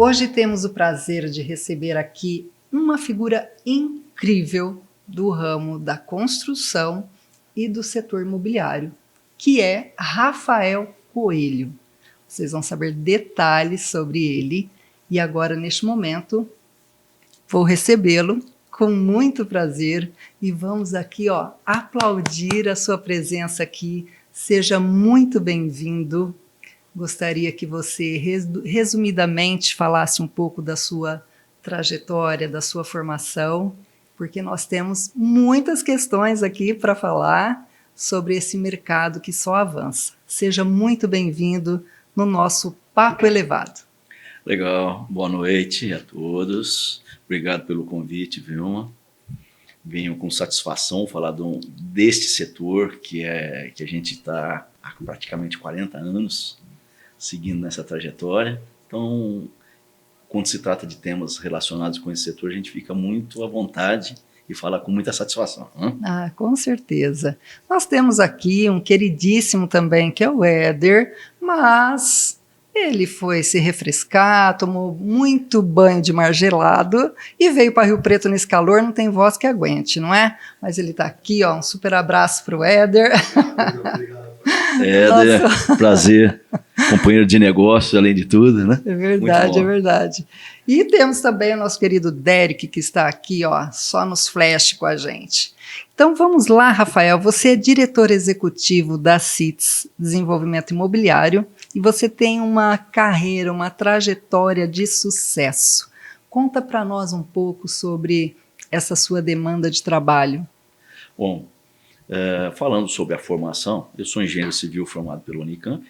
Hoje temos o prazer de receber aqui uma figura incrível do ramo da construção e do setor imobiliário, que é Rafael Coelho. Vocês vão saber detalhes sobre ele e agora, neste momento, vou recebê-lo com muito prazer e vamos aqui, aplaudir a sua presença aqui. Seja muito bem-vindo. Gostaria que você, resumidamente, falasse um pouco da sua trajetória, da sua formação, porque nós temos muitas questões aqui para falar sobre esse mercado que só avança. Seja muito bem-vindo no nosso Papo Elevado. Legal, boa noite a todos. Obrigado pelo convite, Vilma. Venho com satisfação falar deste setor que a gente está há praticamente 40 anos seguindo nessa trajetória. Então, quando se trata de temas relacionados com esse setor, a gente fica muito à vontade e fala com muita satisfação. Ah, com certeza. Nós temos aqui um queridíssimo também, que é o Éder, mas ele foi se refrescar, tomou muito banho de mar gelado e veio para Rio Preto nesse calor, não tem voz que aguente, não é? Mas ele está aqui, um super abraço para o Éder. Obrigado. Éder, prazer, companheiro de negócio, além de tudo, né? É verdade, é verdade. E temos também o nosso querido Derek, que está aqui, só nos flash com a gente. Então vamos lá, Rafael, você é diretor executivo da CITES Desenvolvimento Imobiliário e você tem uma carreira, uma trajetória de sucesso. Conta para nós um pouco sobre essa sua demanda de trabalho. Bom, falando sobre a formação, eu sou engenheiro civil formado pela Unicamp,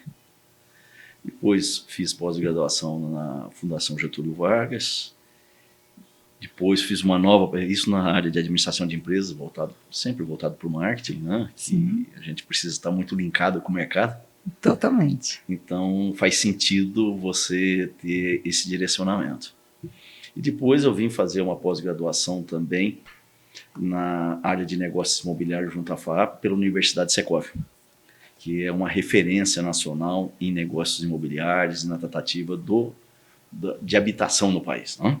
depois fiz pós-graduação na Fundação Getúlio Vargas, depois fiz uma nova, isso na área de administração de empresas, sempre voltado para o marketing, né? Que a gente precisa estar muito linkado com o mercado. Totalmente. Então faz sentido você ter esse direcionamento. E depois eu vim fazer uma pós-graduação também na área de negócios imobiliários junto à FAAP pela Universidade Segovia, que é uma referência nacional em negócios imobiliários e na tratativa de habitação no país. Né?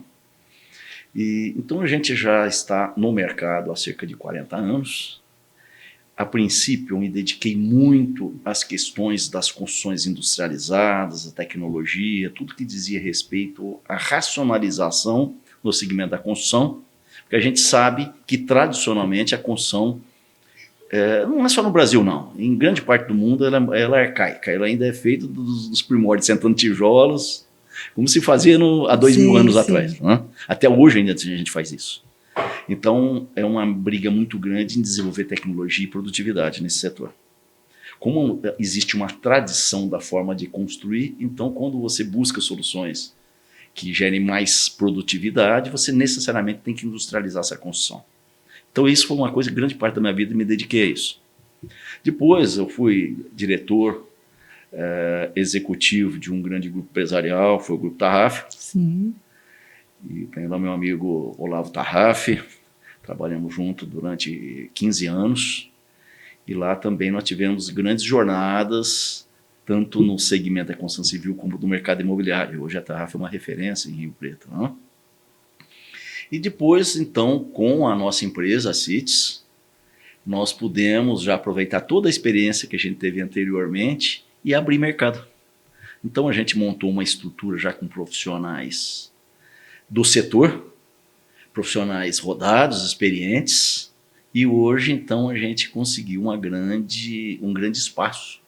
Então a gente já está no mercado há cerca de 40 anos. A princípio eu me dediquei muito às questões das construções industrializadas, a tecnologia, tudo que dizia respeito à racionalização no segmento da construção, porque a gente sabe que tradicionalmente a construção não é só no Brasil, não. Em grande parte do mundo ela é arcaica. Ela ainda é feita dos primórdios, sentando tijolos, como se fazia há 2000 anos atrás. Né? Até hoje ainda a gente faz isso. Então, é uma briga muito grande em desenvolver tecnologia e produtividade nesse setor. Como existe uma tradição da forma de construir, então quando você busca soluções que gerem mais produtividade, você necessariamente tem que industrializar essa construção. Então isso foi uma coisa, grande parte da minha vida, me dediquei a isso. Depois eu fui diretor executivo de um grande grupo empresarial, foi o Grupo Tarraf. Sim. E tem lá meu amigo Olavo Tarraf, trabalhamos juntos durante 15 anos. E lá também nós tivemos grandes jornadas, tanto no segmento da construção civil como do mercado imobiliário. Hoje a Tarraf é uma referência em Rio Preto. Não? E depois, então, com a nossa empresa, a CITES, nós pudemos já aproveitar toda a experiência que a gente teve anteriormente e abrir mercado. Então, a gente montou uma estrutura já com profissionais do setor, profissionais rodados, experientes, e hoje, então, a gente conseguiu um grande espaço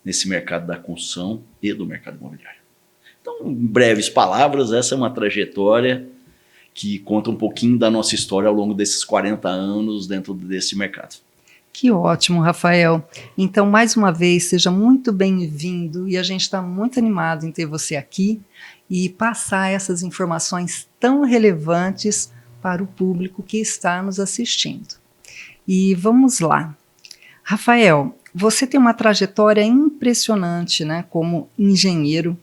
nesse mercado da construção e do mercado imobiliário. Então, em breves palavras, essa é uma trajetória que conta um pouquinho da nossa história ao longo desses 40 anos dentro desse mercado. Que ótimo, Rafael. Então, mais uma vez, seja muito bem-vindo e a gente está muito animado em ter você aqui e passar essas informações tão relevantes para o público que está nos assistindo. E vamos lá. Rafael, você tem uma trajetória impressionante, né, como engenheiro.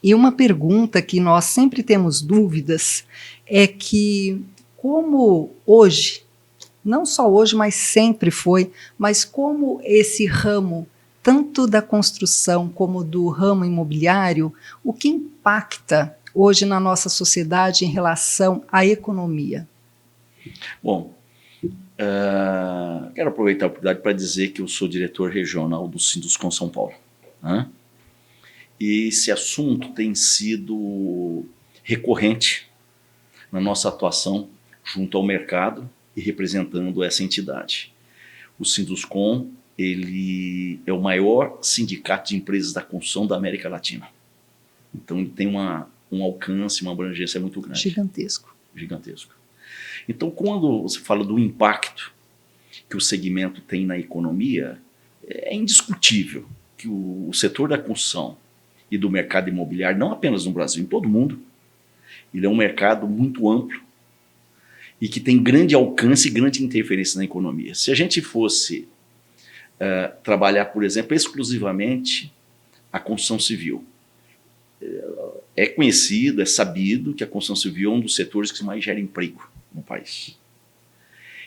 E uma pergunta que nós sempre temos dúvidas é que como hoje, não só hoje, mas sempre foi, mas como esse ramo, tanto da construção como do ramo imobiliário, o que impacta hoje na nossa sociedade em relação à economia? Bom, quero aproveitar a oportunidade para dizer que eu sou diretor regional do Sinduscon São Paulo, né? E esse assunto tem sido recorrente na nossa atuação junto ao mercado e representando essa entidade. O Sinduscon, ele é o maior sindicato de empresas da construção da América Latina. Então ele tem um alcance, uma abrangência muito grande. Gigantesco. Gigantesco. Então, quando você fala do impacto que o segmento tem na economia, é indiscutível que o setor da construção e do mercado imobiliário, não apenas no Brasil, em todo o mundo, ele é um mercado muito amplo e que tem grande alcance e grande interferência na economia. Se a gente fosse trabalhar, por exemplo, exclusivamente a construção civil, é conhecido, é sabido que a construção civil é um dos setores que mais gera emprego no país.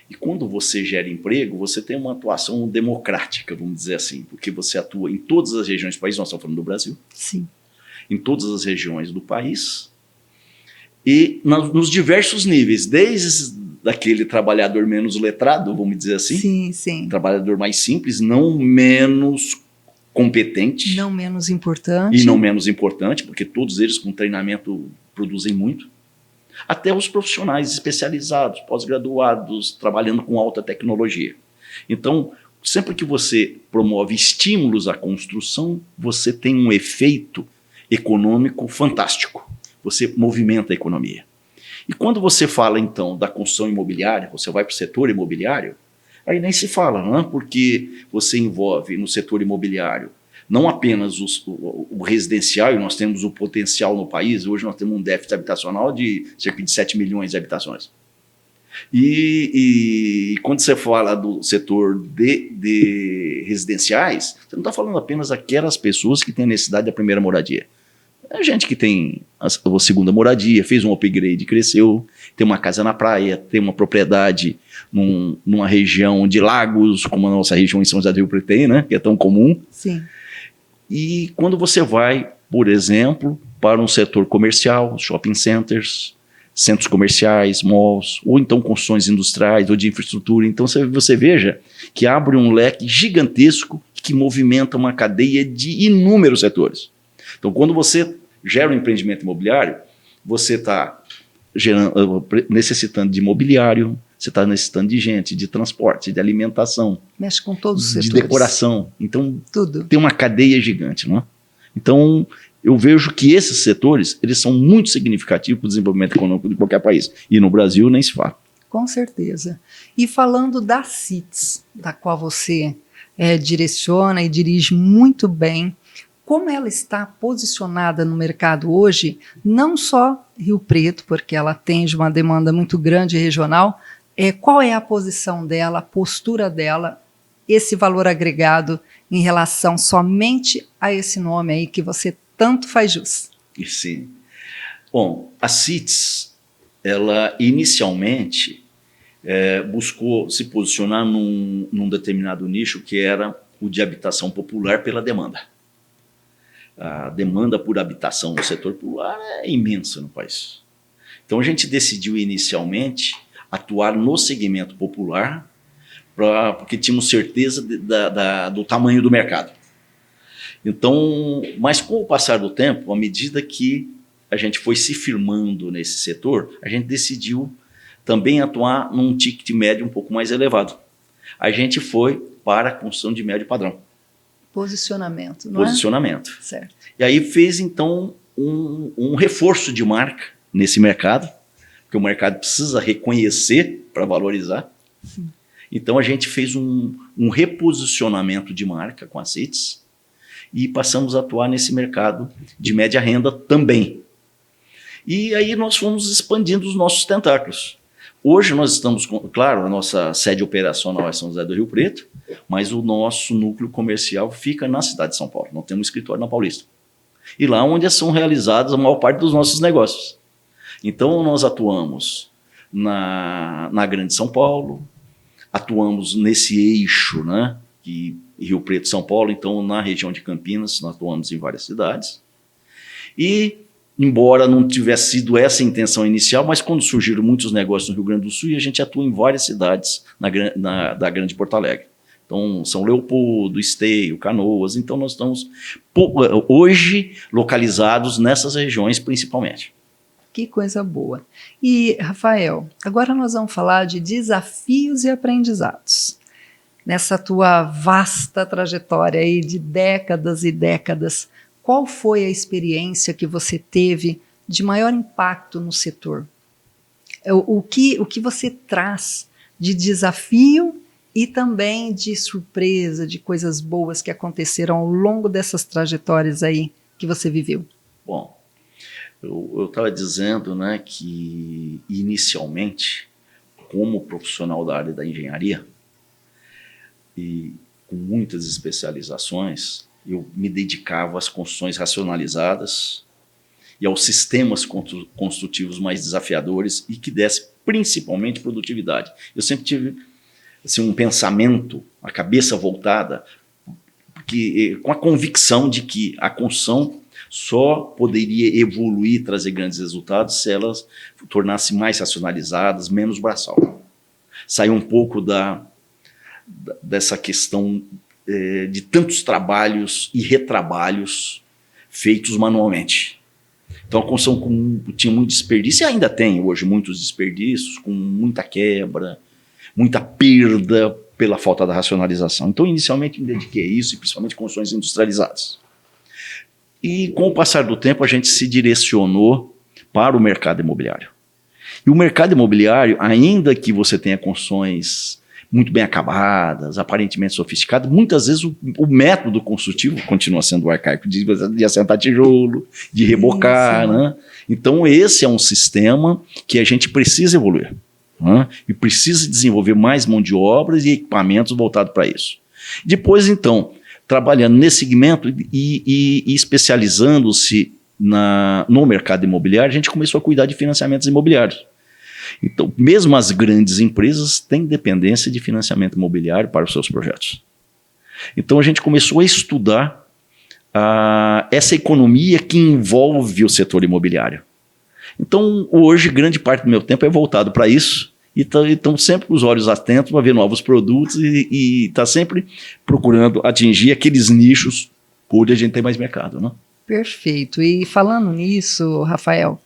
E quando você gera emprego, você tem uma atuação democrática, vamos dizer assim, porque você atua em todas as regiões do país, nós estamos falando do Brasil, sim, em todas as regiões do país, e nos diversos níveis, desde daquele trabalhador menos letrado, vamos dizer assim, sim, sim, trabalhador mais simples, não menos competente, não menos importante, e não menos importante, porque todos eles com treinamento produzem muito, até os profissionais especializados, pós-graduados, trabalhando com alta tecnologia. Então, sempre que você promove estímulos à construção, você tem um efeito econômico fantástico. Você movimenta a economia. E quando você fala, então, da construção imobiliária, você vai para o setor imobiliário, aí nem se fala, não é? Porque você envolve no setor imobiliário não apenas o residencial, e nós temos o potencial no país, hoje nós temos um déficit habitacional de cerca de 7 milhões de habitações. E quando você fala do setor de residenciais, você não está falando apenas daquelas pessoas que têm necessidade da primeira moradia. É gente que tem a segunda moradia, fez um upgrade, cresceu, tem uma casa na praia, tem uma propriedade numa região de lagos, como a nossa região em São José do Rio Preto tem, né, que é tão comum. Sim. E quando você vai, por exemplo, para um setor comercial, shopping centers, centros comerciais, malls, ou então construções industriais ou de infraestrutura, então você veja que abre um leque gigantesco que movimenta uma cadeia de inúmeros setores. Então, quando você gera um empreendimento imobiliário, você está necessitando de imobiliário, você está necessitando de gente, de transporte, de alimentação. Mexe com todos os de setores. Decoração. Então, tudo. Tem uma cadeia gigante, não é? Então, eu vejo que esses setores, eles são muito significativos para o desenvolvimento econômico de qualquer país. E no Brasil, nem se fala. Com certeza. E falando da CITES, da qual você direciona e dirige muito bem, como ela está posicionada no mercado hoje, não só Rio Preto, porque ela atende uma demanda muito grande regional, qual é a posição dela, a postura dela, esse valor agregado em relação somente a esse nome aí que você tanto faz jus? Sim. Bom, a CITES, ela inicialmente buscou se posicionar num determinado nicho que era o de habitação popular pela demanda. A demanda por habitação no setor popular é imensa no país. Então a gente decidiu inicialmente atuar no segmento popular porque tínhamos certeza do tamanho do mercado. Então, mas com o passar do tempo, à medida que a gente foi se firmando nesse setor, a gente decidiu também atuar num ticket médio um pouco mais elevado. A gente foi para a construção de médio padrão. Posicionamento, não Posicionamento. Certo. E aí fez, então, um reforço de marca nesse mercado, porque o mercado precisa reconhecer para valorizar. Sim. Então, a gente fez um reposicionamento de marca com a CITES e passamos a atuar nesse mercado de média renda também. E aí nós fomos expandindo os nossos tentáculos. Hoje nós estamos, claro, a nossa sede operacional é São José do Rio Preto, mas o nosso núcleo comercial fica na cidade de São Paulo. Nós temos um escritório na Paulista. E lá onde são realizados a maior parte dos nossos negócios. Então nós atuamos na Grande São Paulo, atuamos nesse eixo, né, Rio Preto, São Paulo, então na região de Campinas nós atuamos em várias cidades. E embora não tivesse sido essa a intenção inicial, mas quando surgiram muitos negócios no Rio Grande do Sul, e a gente atua em várias cidades da Grande Porto Alegre. Então, São Leopoldo, Esteio, Canoas. Então, nós estamos hoje localizados nessas regiões principalmente. Que coisa boa. E, Rafael, agora nós vamos falar de desafios e aprendizados. Nessa tua vasta trajetória aí de décadas e décadas, qual foi a experiência que você teve de maior impacto no setor? O que você traz de desafio e também de surpresa, de coisas boas que aconteceram ao longo dessas trajetórias aí que você viveu? Bom, eu estava dizendo, né, que inicialmente, como profissional da área da engenharia e com muitas especializações, eu me dedicava às construções racionalizadas e aos sistemas construtivos mais desafiadores e que desse principalmente produtividade. Eu sempre tive assim, um pensamento, a cabeça voltada, com a convicção de que a construção só poderia evoluir, trazer grandes resultados se elas tornassem mais racionalizadas, menos braçal. Sair um pouco dessa questão de tantos trabalhos e retrabalhos feitos manualmente. Então a construção tinha muito desperdício, e ainda tem hoje muitos desperdícios, com muita quebra, muita perda pela falta da racionalização. Então inicialmente me dediquei a isso, e principalmente construções industrializadas. E com o passar do tempo a gente se direcionou para o mercado imobiliário. E o mercado imobiliário, ainda que você tenha construções muito bem acabadas, aparentemente sofisticadas, muitas vezes o método construtivo continua sendo arcaico, de assentar tijolo, de rebocar, né? Então esse é um sistema que a gente precisa evoluir, né? E precisa desenvolver mais mão de obras e equipamentos voltados para isso. Depois, então, trabalhando nesse segmento e especializando-se no mercado imobiliário, a gente começou a cuidar de financiamentos imobiliários. Então, mesmo as grandes empresas têm dependência de financiamento imobiliário para os seus projetos. Então, a gente começou a estudar essa economia que envolve o setor imobiliário. Então, hoje, grande parte do meu tempo é voltado para isso, e estão sempre com os olhos atentos para ver novos produtos e está sempre procurando atingir aqueles nichos onde a gente tem mais mercado, né? Perfeito. E falando nisso, Rafael,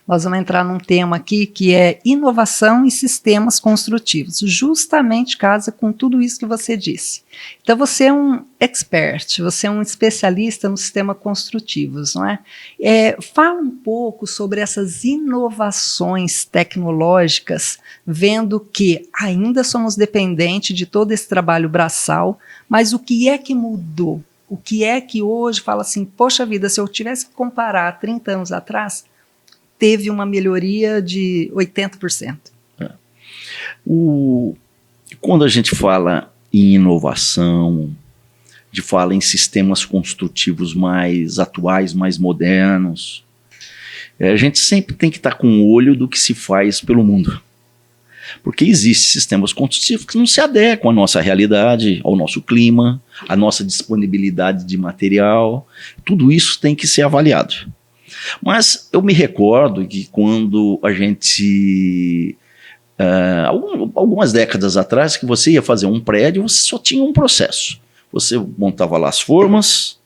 nós vamos entrar num tema aqui que é inovação e sistemas construtivos. Justamente casa com tudo isso que você disse. Então você é um expert, você é um especialista no sistema construtivos, não é? Fala um pouco sobre essas inovações tecnológicas, vendo que ainda somos dependentes de todo esse trabalho braçal, mas o que é que mudou? O que é que hoje fala assim, poxa vida, se eu tivesse que comparar 30 anos atrás, teve uma melhoria de 80%. Quando a gente fala em inovação, fala em sistemas construtivos mais atuais, mais modernos, a gente sempre tem que estar com o olho do que se faz pelo mundo. Porque existem sistemas construtivos que não se adequam à nossa realidade, ao nosso clima, à nossa disponibilidade de material. Tudo isso tem que ser avaliado. Mas eu me recordo que quando a gente, algumas décadas atrás, que você ia fazer um prédio, você só tinha um processo. Você montava lá as formas,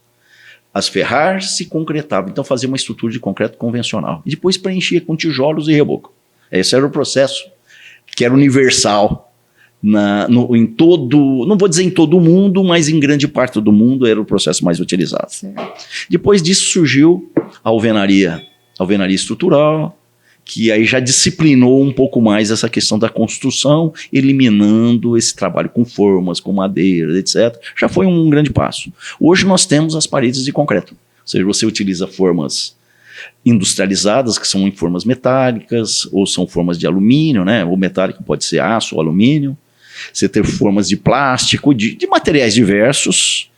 as ferragens e concretava. Então fazia uma estrutura de concreto convencional. E depois preenchia com tijolos e reboco. Esse era o processo, que era universal. Em todo, não vou dizer em todo o mundo, mas em grande parte do mundo era o processo mais utilizado. Certo. Depois disso surgiu a alvenaria estrutural, que aí já disciplinou um pouco mais essa questão da construção, eliminando esse trabalho com formas, com madeira, etc. Já foi um grande passo. Hoje nós temos as paredes de concreto, ou seja, você utiliza formas industrializadas, que são em formas metálicas, ou são formas de alumínio, né? O metálico pode ser aço ou alumínio. Você tem formas de plástico, de materiais diversos,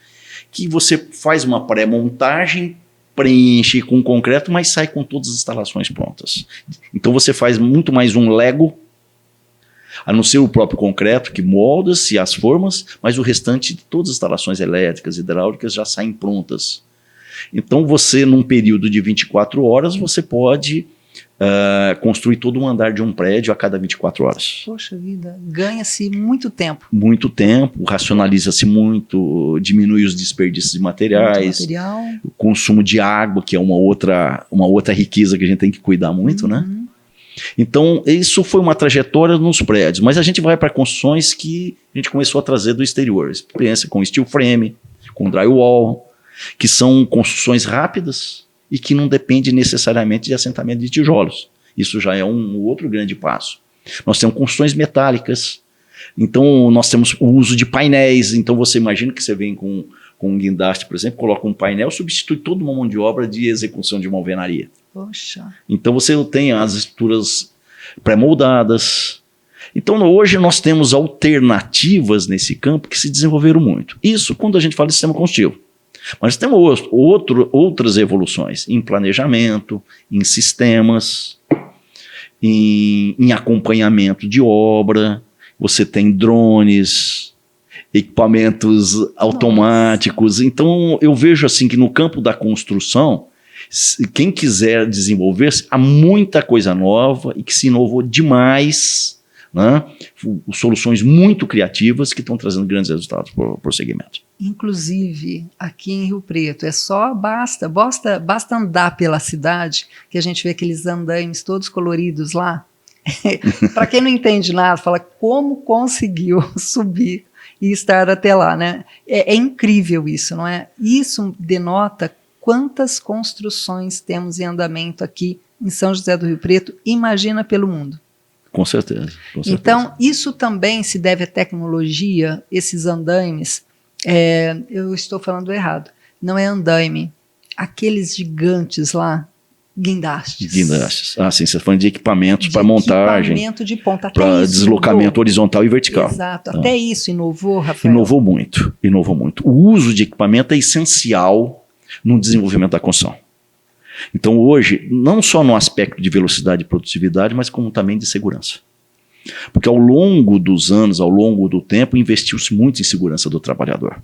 que você faz uma pré-montagem, preenche com concreto, mas sai com todas as instalações prontas. Então você faz muito mais um Lego, a não ser o próprio concreto, que molda-se as formas, mas o restante de todas as instalações elétricas, hidráulicas, já saem prontas. Então você, num período de 24 horas, você pode construir todo um andar de um prédio a cada 24 horas. Poxa vida, ganha-se muito tempo. Muito tempo, racionaliza-se muito, diminui os desperdícios de materiais, o consumo de água, que é uma outra riqueza que a gente tem que cuidar muito, né? Então, isso foi uma trajetória nos prédios, mas a gente vai para construções que a gente começou a trazer do exterior. Experiência com steel frame, com drywall, que são construções rápidas e que não dependem necessariamente de assentamento de tijolos. Isso já é um outro grande passo. Nós temos construções metálicas, então nós temos o uso de painéis. Então você imagina que você vem com um guindaste, por exemplo, coloca um painel, substitui toda uma mão de obra de execução de uma alvenaria. Poxa. Então você tem as estruturas pré-moldadas. Então hoje nós temos alternativas nesse campo que se desenvolveram muito. Isso quando a gente fala de sistema construtivo. Mas temos outras evoluções em planejamento, em sistemas, em acompanhamento de obra. Você tem drones, equipamentos automáticos. Então eu vejo assim que no campo da construção, quem quiser desenvolver-se, há muita coisa nova e que se inovou demais, né? Soluções muito criativas que estão trazendo grandes resultados para o segmento. Inclusive, aqui em Rio Preto, basta andar pela cidade que a gente vê aqueles andaimes todos coloridos lá. Para quem não entende nada, fala como conseguiu subir e estar até lá, né? É incrível isso, não é? Isso denota quantas construções temos em andamento aqui em São José do Rio Preto, imagina pelo mundo. Com certeza. Então, isso também se deve à tecnologia, esses andaimes. Eu estou falando errado. Não é andaime. Aqueles gigantes lá, guindastes. Guindastes. Ah, sim, você está falando de equipamentos para montagem. Equipamento de ponta. Para deslocamento horizontal e vertical. Exato. Até isso inovou, Rafael? Inovou muito. O uso de equipamento é essencial no desenvolvimento da construção. Então hoje, não só no aspecto de velocidade e produtividade, mas como também de segurança. Porque ao longo dos anos, ao longo do tempo, investiu-se muito em segurança do trabalhador.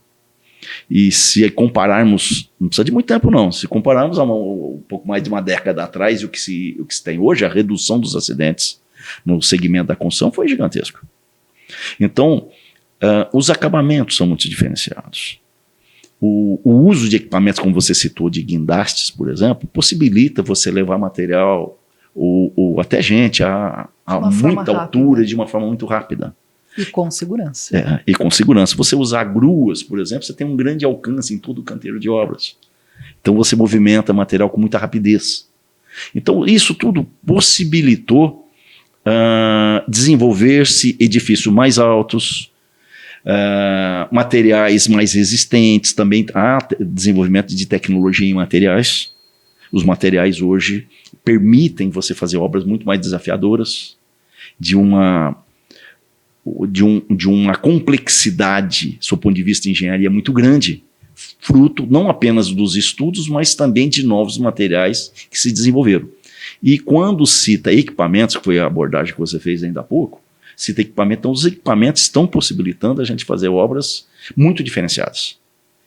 E se compararmos, não precisa de muito tempo não, se compararmos a um pouco mais de uma década atrás, o que se tem hoje, a redução dos acidentes no segmento da construção foi gigantesco. Então, os acabamentos são muito diferenciados. O uso de equipamentos, como você citou, de guindastes, por exemplo, possibilita você levar material ou até gente a muita altura de uma forma muito rápida. E com segurança. E com segurança. Você usar gruas, por exemplo, você tem um grande alcance em todo o canteiro de obras. Então você movimenta material com muita rapidez. Então isso tudo possibilitou desenvolver-se edifícios mais altos, materiais mais resistentes, também há desenvolvimento de tecnologia em materiais. Os materiais hoje permitem você fazer obras muito mais desafiadoras, de uma complexidade, do ponto de vista de engenharia, muito grande, fruto não apenas dos estudos, mas também de novos materiais que se desenvolveram. E quando cita equipamentos, que foi a abordagem que você fez ainda há pouco, cita equipamento, então os equipamentos estão possibilitando a gente fazer obras muito diferenciadas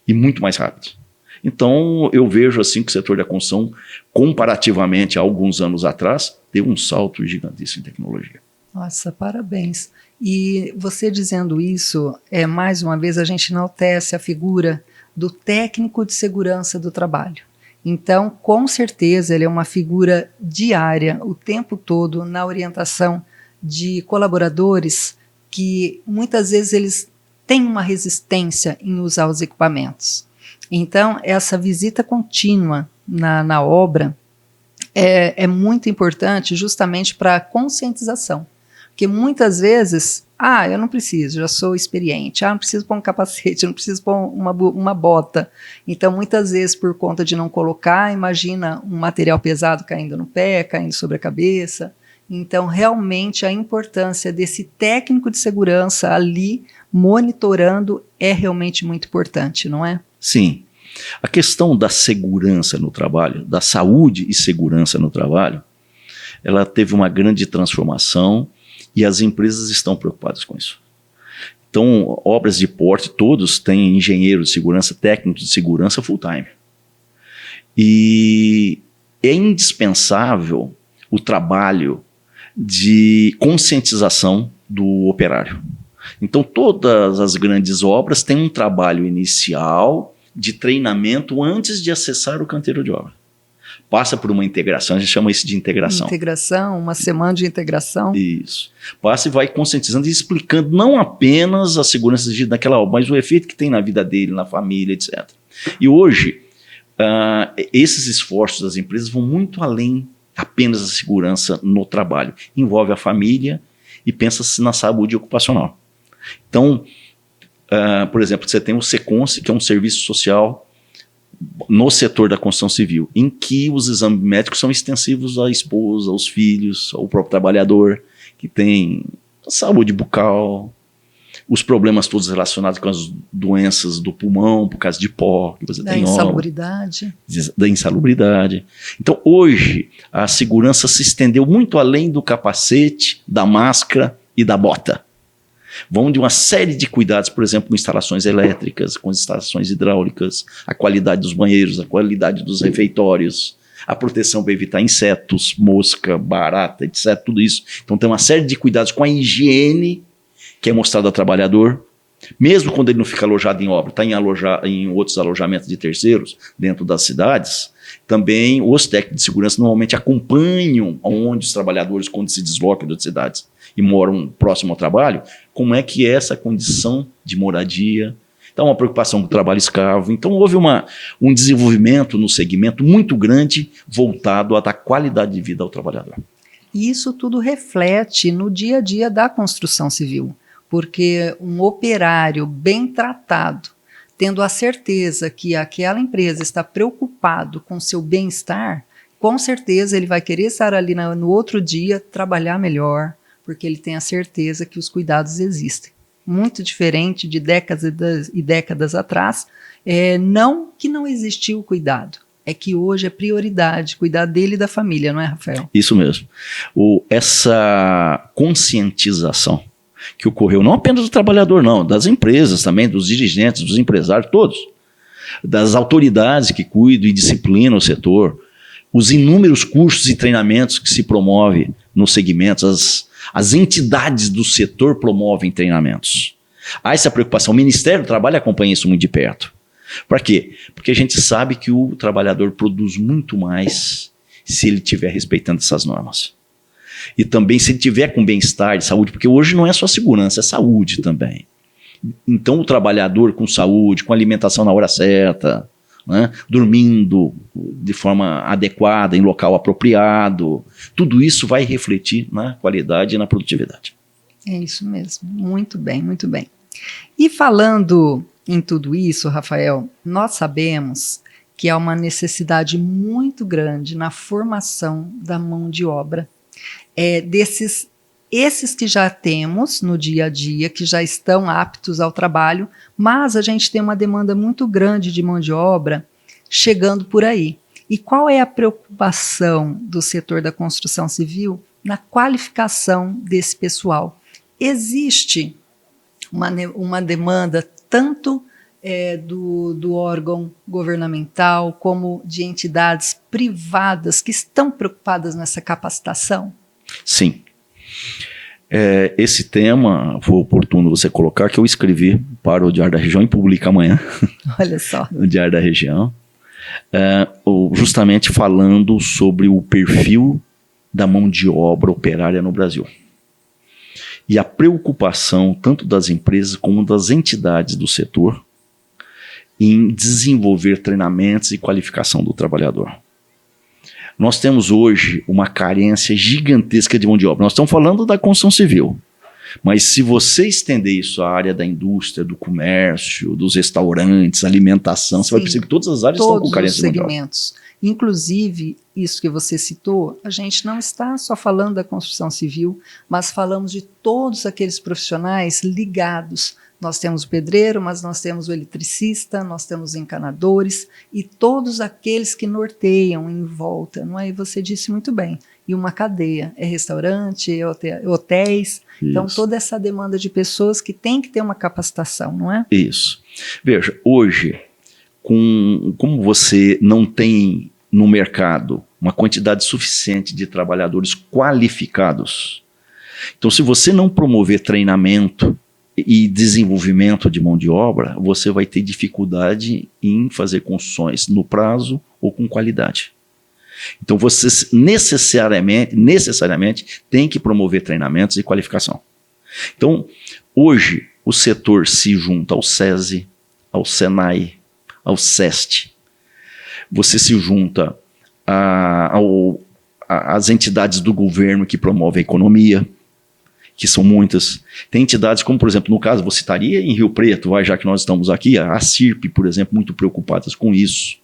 e muito mais rápidas. Então eu vejo assim que o setor da construção, comparativamente a alguns anos atrás, deu um salto gigantesco em tecnologia. Nossa, parabéns. E você dizendo isso, mais uma vez a gente enaltece a figura do técnico de segurança do trabalho. Então, com certeza, ele é uma figura diária, o tempo todo, na orientação de colaboradores que muitas vezes eles têm uma resistência em usar os equipamentos. Então, essa visita contínua na obra é muito importante justamente para a conscientização. Porque muitas vezes, eu não preciso, já sou experiente, não preciso pôr um capacete, não preciso pôr uma bota. Então, muitas vezes, por conta de não colocar, imagina um material pesado caindo no pé, caindo sobre a cabeça. Então, realmente, a importância desse técnico de segurança ali, monitorando, é realmente muito importante, não é? Sim. A questão da segurança no trabalho, da saúde e segurança no trabalho, ela teve uma grande transformação e as empresas estão preocupadas com isso. Então, obras de porte, todos têm engenheiro de segurança, técnico de segurança full-time. E é indispensável o trabalho de conscientização do operário. Então, todas as grandes obras têm um trabalho inicial de treinamento antes de acessar o canteiro de obra. Passa por uma integração, a gente chama isso de integração. Integração, uma semana de integração. Isso. Passa e vai conscientizando e explicando não apenas a segurança daquela obra, mas o efeito que tem na vida dele, na família, etc. E hoje, esses esforços das empresas vão muito além apenas da segurança no trabalho. Envolve a família e pensa-se na saúde ocupacional. Então, por exemplo, você tem o SECONS, que é um serviço social no setor da construção civil, em que os exames médicos são extensivos à esposa, aos filhos, ao próprio trabalhador, que tem saúde bucal, os problemas todos relacionados com as doenças do pulmão, por causa de pó, que você tem insalubridade. Da insalubridade. Então, hoje, a segurança se estendeu muito além do capacete, da máscara e da bota. Vão de uma série de cuidados, por exemplo, com instalações elétricas, com instalações hidráulicas, a qualidade dos banheiros, a qualidade dos refeitórios, a proteção para evitar insetos, mosca, barata, etc. Tudo isso. Então tem uma série de cuidados com a higiene que é mostrado ao trabalhador, mesmo quando ele não fica alojado em obra, está em outros alojamentos de terceiros dentro das cidades. Também os técnicos de segurança normalmente acompanham onde os trabalhadores, quando se deslocam das cidades e moram próximo ao trabalho, como é que é essa condição de moradia. Então, uma preocupação com o trabalho escravo. Então, houve um desenvolvimento no segmento muito grande voltado a dar qualidade de vida ao trabalhador. E isso tudo reflete no dia a dia da construção civil, porque um operário bem tratado, tendo a certeza que aquela empresa está preocupado com seu bem-estar, com certeza ele vai querer estar ali no outro dia, trabalhar melhor, porque ele tem a certeza que os cuidados existem. Muito diferente de décadas e décadas atrás, não que não existiu o cuidado, é que hoje é prioridade cuidar dele e da família, não é, Rafael? Isso mesmo. Essa conscientização que ocorreu não apenas do trabalhador, não, das empresas também, dos dirigentes, dos empresários, todos, das autoridades que cuidam e disciplinam o setor, os inúmeros cursos e treinamentos que se promovem nos segmentos, as entidades do setor promovem treinamentos. Há essa preocupação. O Ministério do Trabalho acompanha isso muito de perto. Para quê? Porque a gente sabe que o trabalhador produz muito mais se ele estiver respeitando essas normas. E também se ele tiver com bem-estar e saúde, porque hoje não é só segurança, é saúde também. Então o trabalhador com saúde, com alimentação na hora certa, né, dormindo de forma adequada, em local apropriado, tudo isso vai refletir na qualidade e na produtividade. É isso mesmo, muito bem, muito bem. E falando em tudo isso, Rafael, nós sabemos que há uma necessidade muito grande na formação da mão de obra, esses que já temos no dia a dia, que já estão aptos ao trabalho, mas a gente tem uma demanda muito grande de mão de obra chegando por aí. E qual é a preocupação do setor da construção civil na qualificação desse pessoal? Existe uma demanda tanto do órgão governamental como de entidades privadas que estão preocupadas nessa capacitação? Sim. Esse tema foi oportuno você colocar, que eu escrevi para o Diário da Região e publico amanhã. Olha só. O Diário da Região. Justamente falando sobre o perfil da mão de obra operária no Brasil. E a preocupação tanto das empresas como das entidades do setor em desenvolver treinamentos e qualificação do trabalhador. Nós temos hoje uma carência gigantesca de mão de obra. Nós estamos falando da construção civil, mas se você estender isso à área da indústria, do comércio, dos restaurantes, alimentação, você vai perceber que todas as áreas estão com carência de mão de obra. Todos os segmentos. Inclusive, isso que você citou, a gente não está só falando da construção civil, mas falamos de todos aqueles profissionais ligados. Nós temos o pedreiro, mas nós temos o eletricista, nós temos os encanadores e todos aqueles que norteiam em volta, não é? E você disse muito bem, e uma cadeia, restaurante, hotéis, então toda essa demanda de pessoas que tem que ter uma capacitação, não é? Isso. Veja, hoje como você não tem no mercado uma quantidade suficiente de trabalhadores qualificados, então se você não promover treinamento e desenvolvimento de mão de obra, você vai ter dificuldade em fazer construções no prazo ou com qualidade. Então você necessariamente tem que promover treinamentos e qualificação. Então, hoje, o setor se junta ao SESI, ao SENAI, ao SEST. Você se junta às entidades do governo que promovem a economia, que são muitas. Tem entidades como, por exemplo, no caso, você estaria em Rio Preto, já que nós estamos aqui, a CIRP, por exemplo, muito preocupadas com isso.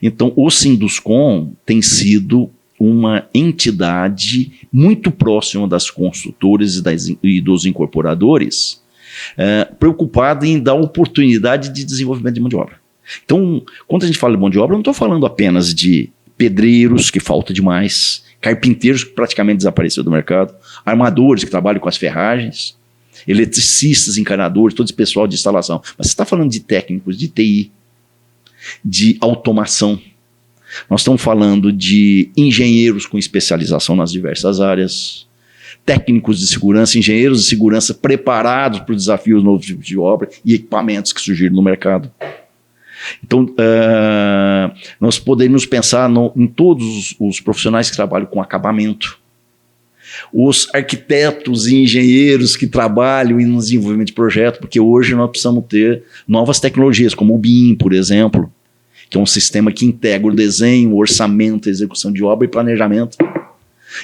Então, o Sinduscon tem sido uma entidade muito próxima das construtoras e dos incorporadores, preocupada em dar oportunidade de desenvolvimento de mão de obra. Então, quando a gente fala de mão de obra, eu não estou falando apenas de pedreiros, que falta demais, carpinteiros, que praticamente desapareceram do mercado, armadores, que trabalham com as ferragens, eletricistas, encanadores, todo esse pessoal de instalação. Mas você está falando de técnicos, de TI, de automação. Nós estamos falando de engenheiros com especialização nas diversas áreas, técnicos de segurança, engenheiros de segurança preparados para os desafios novos tipos de obra e equipamentos que surgiram no mercado. Então, nós podemos pensar em todos os profissionais que trabalham com acabamento, os arquitetos e engenheiros que trabalham no desenvolvimento de projeto, porque hoje nós precisamos ter novas tecnologias, como o BIM, por exemplo, que é um sistema que integra o desenho, o orçamento, a execução de obra e planejamento.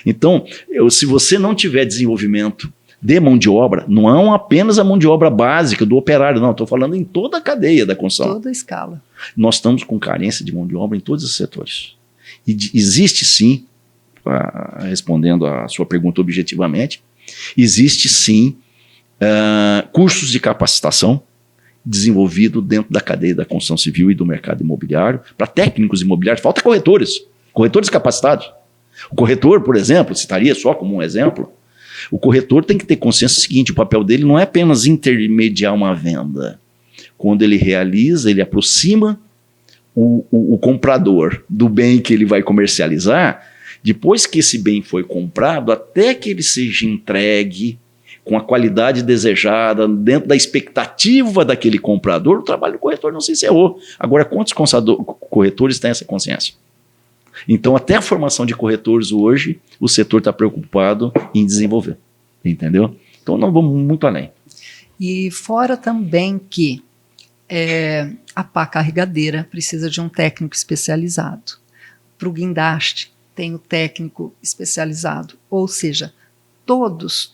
Então, se você não tiver desenvolvimento de mão de obra, não é apenas a mão de obra básica do operário, não, estou falando em toda a cadeia da construção. Toda a escala. Nós estamos com carência de mão de obra em todos os setores. E existe sim, respondendo a sua pergunta objetivamente, existe sim cursos de capacitação desenvolvido dentro da cadeia da construção civil e do mercado imobiliário, para técnicos imobiliários. Falta corretores capacitados. O corretor, por exemplo, citaria só como um exemplo, o corretor tem que ter consciência do seguinte: o papel dele não é apenas intermediar uma venda. Quando ele realiza, ele aproxima o comprador do bem que ele vai comercializar. Depois que esse bem foi comprado, até que ele seja entregue com a qualidade desejada, dentro da expectativa daquele comprador, o trabalho do corretor não se encerrou. Agora, quantos corretores têm essa consciência? Então, até a formação de corretores hoje, o setor está preocupado em desenvolver, entendeu? Então, nós vamos muito além. E fora também que a pá carregadeira precisa de um técnico especializado. Para o guindaste, tem o técnico especializado. Ou seja, todos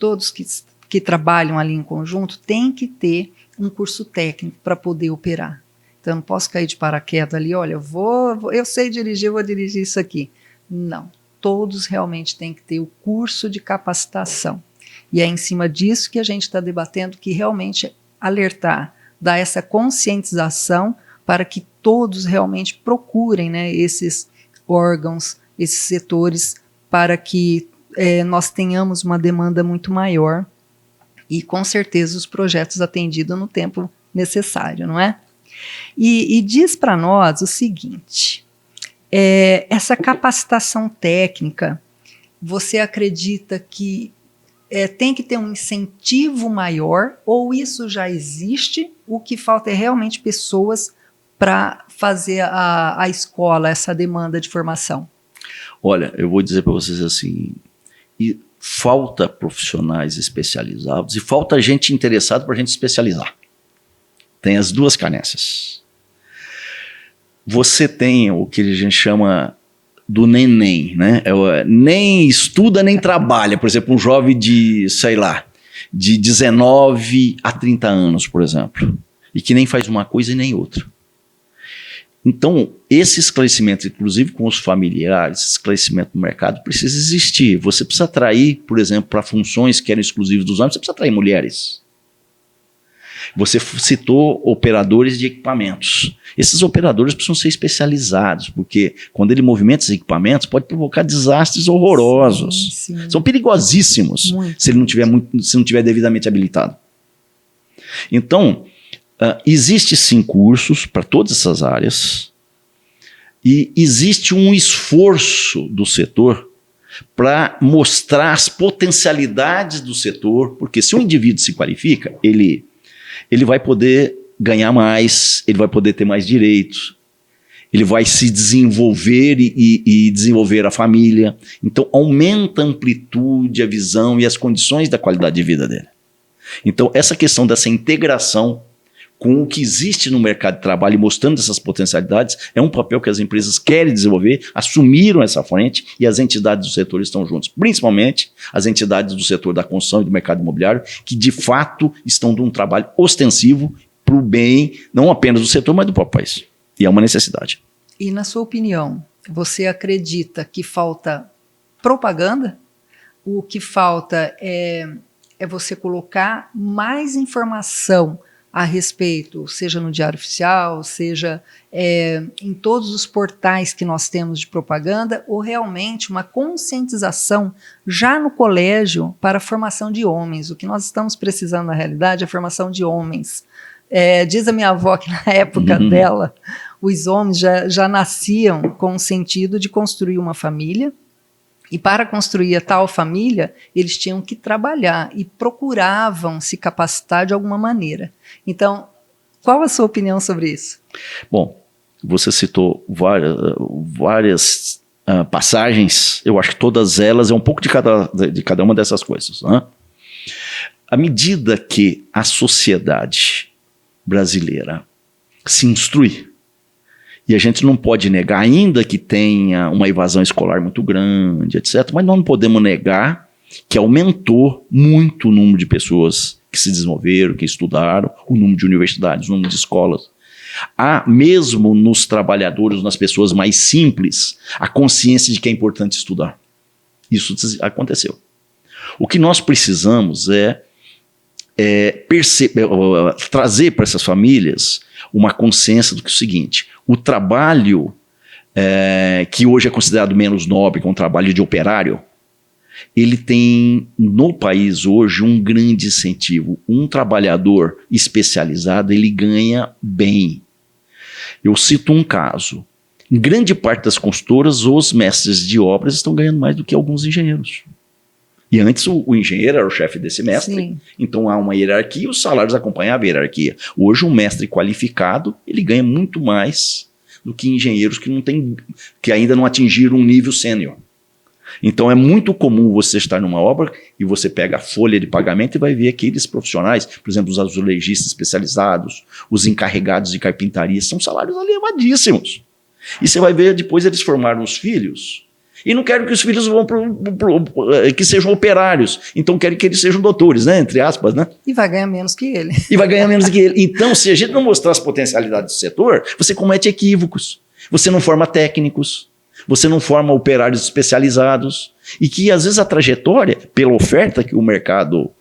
que trabalham ali em conjunto têm que ter um curso técnico para poder operar. Então, eu não posso cair de paraquedas ali, olha, eu sei dirigir, eu vou dirigir isso aqui. Não, todos realmente têm que ter o curso de capacitação. E é em cima disso que a gente está debatendo, que realmente alertar, dar essa conscientização para que todos realmente procurem, né, esses órgãos, esses setores, para que nós tenhamos uma demanda muito maior e, com certeza, os projetos atendidos no tempo necessário, não é? E diz para nós o seguinte, essa capacitação técnica, você acredita que tem que ter um incentivo maior ou isso já existe? O que falta é realmente pessoas para fazer a escola, essa demanda de formação? Olha, eu vou dizer para vocês assim, falta profissionais especializados e falta gente interessada para a gente especializar. Tem as duas carências. Você tem o que a gente chama do neném, né? Nem estuda, nem trabalha. Por exemplo, um jovem de, sei lá, de 19 a 30 anos, por exemplo, e que nem faz uma coisa e nem outra. Então, esse esclarecimento, inclusive com os familiares, esse esclarecimento no mercado precisa existir. Você precisa atrair, por exemplo, para funções que eram exclusivas dos homens, você precisa atrair mulheres. Você citou operadores de equipamentos. Esses operadores precisam ser especializados, porque quando ele movimenta esses equipamentos, pode provocar desastres horrorosos. Sim, sim. São perigosíssimos se ele não tiver devidamente habilitado. Então, existe sim cursos para todas essas áreas e existe um esforço do setor para mostrar as potencialidades do setor, porque se um indivíduo se qualifica, ele vai poder ganhar mais, ele vai poder ter mais direitos, ele vai se desenvolver e desenvolver a família. Então, aumenta a amplitude, a visão e as condições da qualidade de vida dele. Então, essa questão dessa integração com o que existe no mercado de trabalho, mostrando essas potencialidades, é um papel que as empresas querem desenvolver, assumiram essa frente e as entidades do setor estão juntas, principalmente as entidades do setor da construção e do mercado imobiliário, que de fato estão dando um trabalho ostensivo para o bem, não apenas do setor, mas do próprio país. E é uma necessidade. E na sua opinião, você acredita que falta propaganda? O que falta é você colocar mais informação a respeito, seja no Diário Oficial, seja em todos os portais que nós temos de propaganda, ou realmente uma conscientização já no colégio para a formação de homens. O que nós estamos precisando, na realidade, é a formação de homens. Diz a minha avó que na época dela, os homens já nasciam com o sentido de construir uma família, e para construir a tal família, eles tinham que trabalhar e procuravam se capacitar de alguma maneira. Então, qual a sua opinião sobre isso? Bom, você citou várias passagens, eu acho que todas elas é um pouco de cada uma dessas coisas. Né? À medida que a sociedade brasileira se instrui, e a gente não pode negar, ainda que tenha uma evasão escolar muito grande, etc., mas nós não podemos negar que aumentou muito o número de pessoas que se desenvolveram, que estudaram, o número de universidades, o número de escolas. Há, mesmo nos trabalhadores, nas pessoas mais simples, a consciência de que é importante estudar. Isso aconteceu. O que nós precisamos trazer para essas famílias uma consciência do que é o seguinte: o trabalho que hoje é considerado menos nobre, que é um trabalho de operário, ele tem no país hoje um grande incentivo. Um trabalhador especializado, ele ganha bem. Eu cito um caso. Em grande parte das construtoras, os mestres de obras estão ganhando mais do que alguns engenheiros. E antes o engenheiro era o chefe desse mestre, sim, então há uma hierarquia e os salários acompanhavam a hierarquia. Hoje um mestre qualificado, ele ganha muito mais do que engenheiros que ainda não atingiram um nível sênior. Então é muito comum você estar numa obra e você pega a folha de pagamento e vai ver aqueles profissionais, por exemplo, os azulejistas especializados, os encarregados de carpintaria, são salários elevadíssimos. E você vai ver, depois eles formaram os filhos, e não querem que os filhos que sejam operários. Então querem que eles sejam doutores, né? Entre aspas, né? E vai ganhar menos que ele. E vai ganhar menos que ele. Então, se a gente não mostrar as potencialidades do setor, você comete equívocos. Você não forma técnicos. Você não forma operários especializados. E que, às vezes, a trajetória, pela oferta que o mercado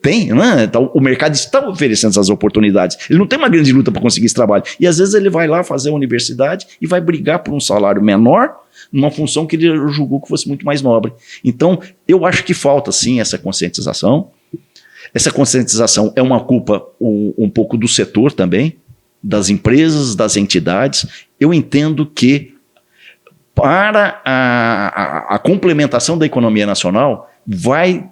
tem, né? Então, o mercado está oferecendo essas oportunidades. Ele não tem uma grande luta para conseguir esse trabalho. E, às vezes, ele vai lá fazer a universidade e vai brigar por um salário menor, numa função que ele julgou que fosse muito mais nobre. Então, eu acho que falta, sim, essa conscientização. Essa conscientização é uma culpa um pouco do setor também, das empresas, das entidades. Eu entendo que, para a complementação da economia nacional, vai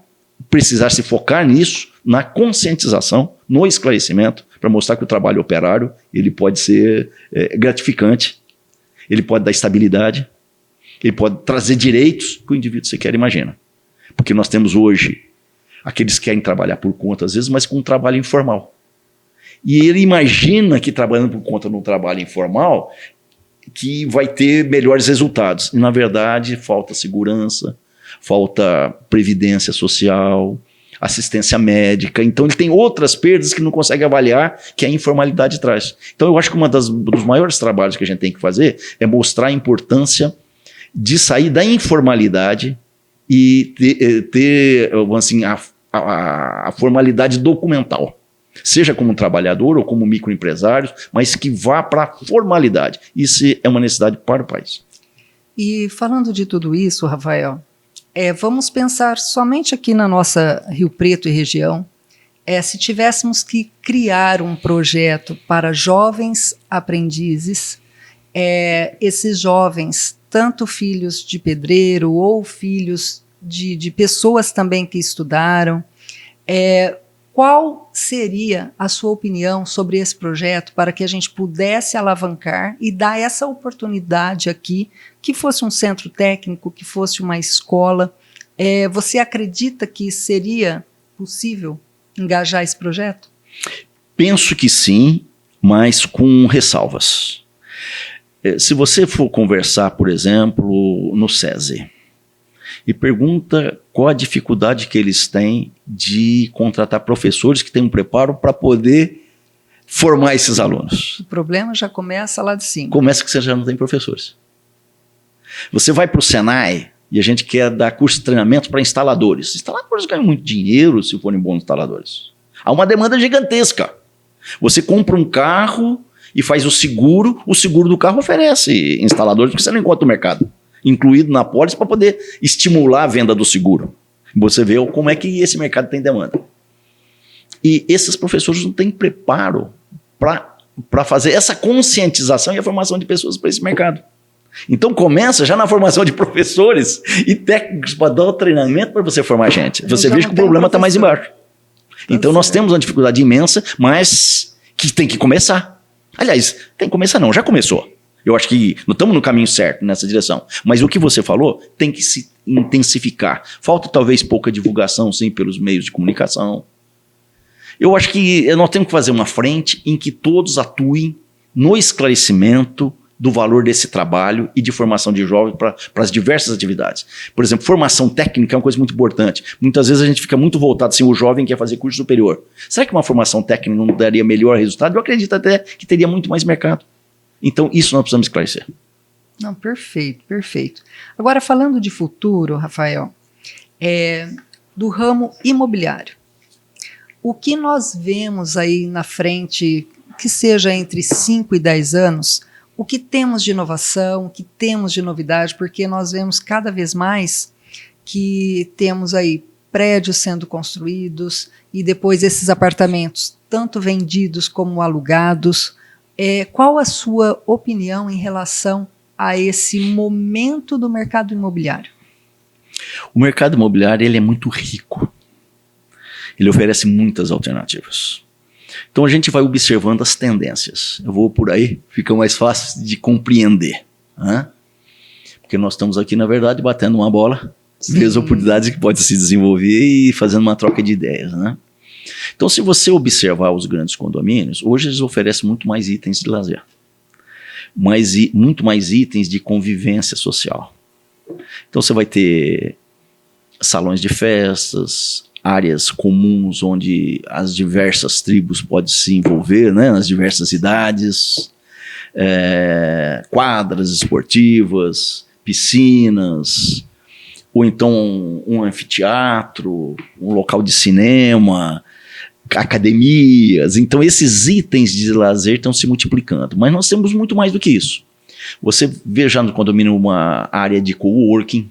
precisar se focar nisso, na conscientização, no esclarecimento, para mostrar que o trabalho operário ele pode ser gratificante, ele pode dar estabilidade, ele pode trazer direitos que o indivíduo sequer imagina. Porque nós temos hoje aqueles que querem trabalhar por conta, às vezes, mas com um trabalho informal. E ele imagina que trabalhando por conta num trabalho informal, que vai ter melhores resultados. E, na verdade, falta segurança, falta previdência social, assistência médica. Então, ele tem outras perdas que não consegue avaliar, que a informalidade traz. Então, eu acho que dos maiores trabalhos que a gente tem que fazer é mostrar a importância de sair da informalidade e ter assim, a formalidade documental. Seja como trabalhador ou como microempresário, mas que vá para a formalidade. Isso é uma necessidade para o país. E falando de tudo isso, Rafael, vamos pensar somente aqui na nossa Rio Preto e região. se tivéssemos que criar um projeto para jovens aprendizes, esses jovens, tanto filhos de pedreiro ou filhos de pessoas também que estudaram, qual seria a sua opinião sobre esse projeto para que a gente pudesse alavancar e dar essa oportunidade aqui, que fosse um centro técnico, que fosse uma escola? Você acredita que seria possível engajar esse projeto? Penso que sim, mas com ressalvas. Se você for conversar, por exemplo, no SESI, e pergunta qual a dificuldade que eles têm de contratar professores que têm um preparo para poder formar esses alunos. O problema já começa lá de cima. Começa que você já não tem professores. Você vai para o Senai e a gente quer dar curso de treinamento para instaladores. Instaladores ganham muito dinheiro se forem bons instaladores. Há uma demanda gigantesca. Você compra um carro e faz o seguro do carro oferece instaladores que você não encontra no mercado, incluído na pólice, para poder estimular a venda do seguro. Você vê como é que esse mercado tem demanda. E esses professores não têm preparo para fazer essa conscientização e a formação de pessoas para esse mercado. Então começa já na formação de professores e técnicos para dar o treinamento para você formar gente. Você vê que o problema está mais embaixo. Então nós temos uma dificuldade imensa, mas que tem que começar. Aliás, tem que começar não, já começou. Eu acho que não estamos no caminho certo nessa direção. Mas o que você falou tem que se intensificar. Falta talvez pouca divulgação, sim, pelos meios de comunicação. Eu acho que nós temos que fazer uma frente em que todos atuem no esclarecimento do valor desse trabalho e de formação de jovens para as diversas atividades. Por exemplo, formação técnica é uma coisa muito importante. Muitas vezes a gente fica muito voltado assim, o jovem quer fazer curso superior. Será que uma formação técnica não daria melhor resultado? Eu acredito até que teria muito mais mercado. Então, isso nós precisamos esclarecer. Não, perfeito, perfeito. Agora, falando de futuro, Rafael, do ramo imobiliário, o que nós vemos aí na frente, que seja entre 5 e 10 anos, o que temos de inovação, o que temos de novidade, porque nós vemos cada vez mais que temos aí prédios sendo construídos e depois esses apartamentos, tanto vendidos como alugados. Qual a sua opinião em relação a esse momento do mercado imobiliário? O mercado imobiliário ele é muito rico. Ele oferece muitas alternativas. Então a gente vai observando as tendências. Eu vou por aí, fica mais fácil de compreender. Né? Porque nós estamos aqui, na verdade, batendo uma bola, ver as oportunidades que podem se desenvolver e fazendo uma troca de ideias, né? Então, se você observar os grandes condomínios, hoje eles oferecem muito mais itens de lazer, muito mais itens de convivência social. Então, você vai ter salões de festas, áreas comuns onde as diversas tribos podem se envolver, né, nas diversas idades, quadras esportivas, piscinas, ou então um anfiteatro, um local de cinema, academias. Então esses itens de lazer estão se multiplicando, mas nós temos muito mais do que isso. Você vê já no condomínio uma área de coworking,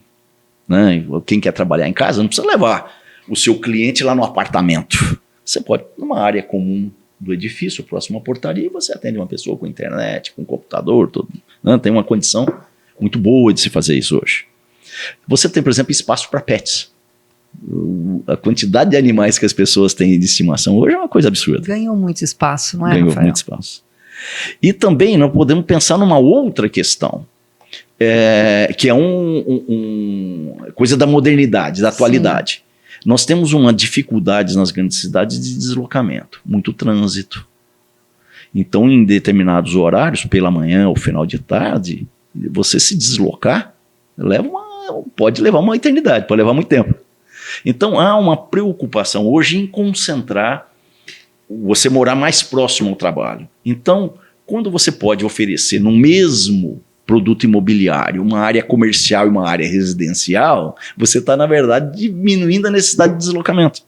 né? Quem quer trabalhar em casa não precisa levar o seu cliente lá no apartamento. Você pode, numa área comum do edifício, próximo à portaria, você atende uma pessoa com internet, com computador, tudo, né? Tem uma condição muito boa de se fazer isso hoje. Você tem, por exemplo, espaço para pets. A quantidade de animais que as pessoas têm de estimação hoje é uma coisa absurda. Ganham muito espaço, não é, Ganhou Rafael? muito espaço. E também nós podemos pensar numa outra questão, que é coisa da modernidade, da atualidade. Sim. Nós temos uma dificuldade nas grandes cidades de deslocamento, muito trânsito. Então, em determinados horários, pela manhã ou final de tarde, você se deslocar pode levar uma eternidade, pode levar muito tempo. Então há uma preocupação hoje em concentrar, você morar mais próximo ao trabalho. Então, quando você pode oferecer no mesmo produto imobiliário uma área comercial e uma área residencial, você está, na verdade, diminuindo a necessidade de deslocamento.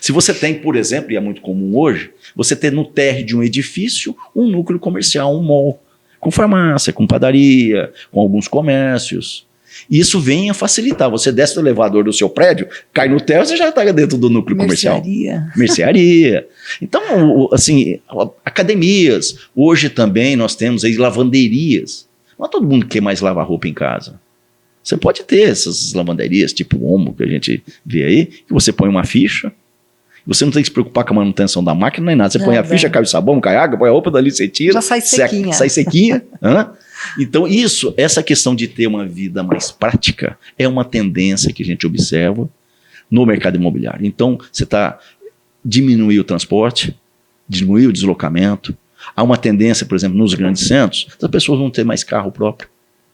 Se você tem, por exemplo, e é muito comum hoje, você ter no térreo de um edifício um núcleo comercial, um mall, com farmácia, com padaria, com alguns comércios. E isso vem a facilitar. Você desce do elevador do seu prédio, cai no térreo, você já está dentro do núcleo comercial. Mercearia. Então, assim, academias. Hoje também nós temos aí lavanderias. Não é todo mundo que quer mais lavar roupa em casa. Você pode ter essas lavanderias, tipo Omo, que a gente vê aí, que você põe uma ficha. Você não tem que se preocupar com a manutenção da máquina nem nada. Você põe a ficha, cai o sabão, cai a água, põe a roupa dali, você tira. Já sai sequinha. Sai sequinha. Então, essa questão de ter uma vida mais prática é uma tendência que a gente observa no mercado imobiliário. Então, diminuir o transporte, diminuir o deslocamento. Há uma tendência, por exemplo, nos grandes centros, das pessoas não ter mais carro próprio.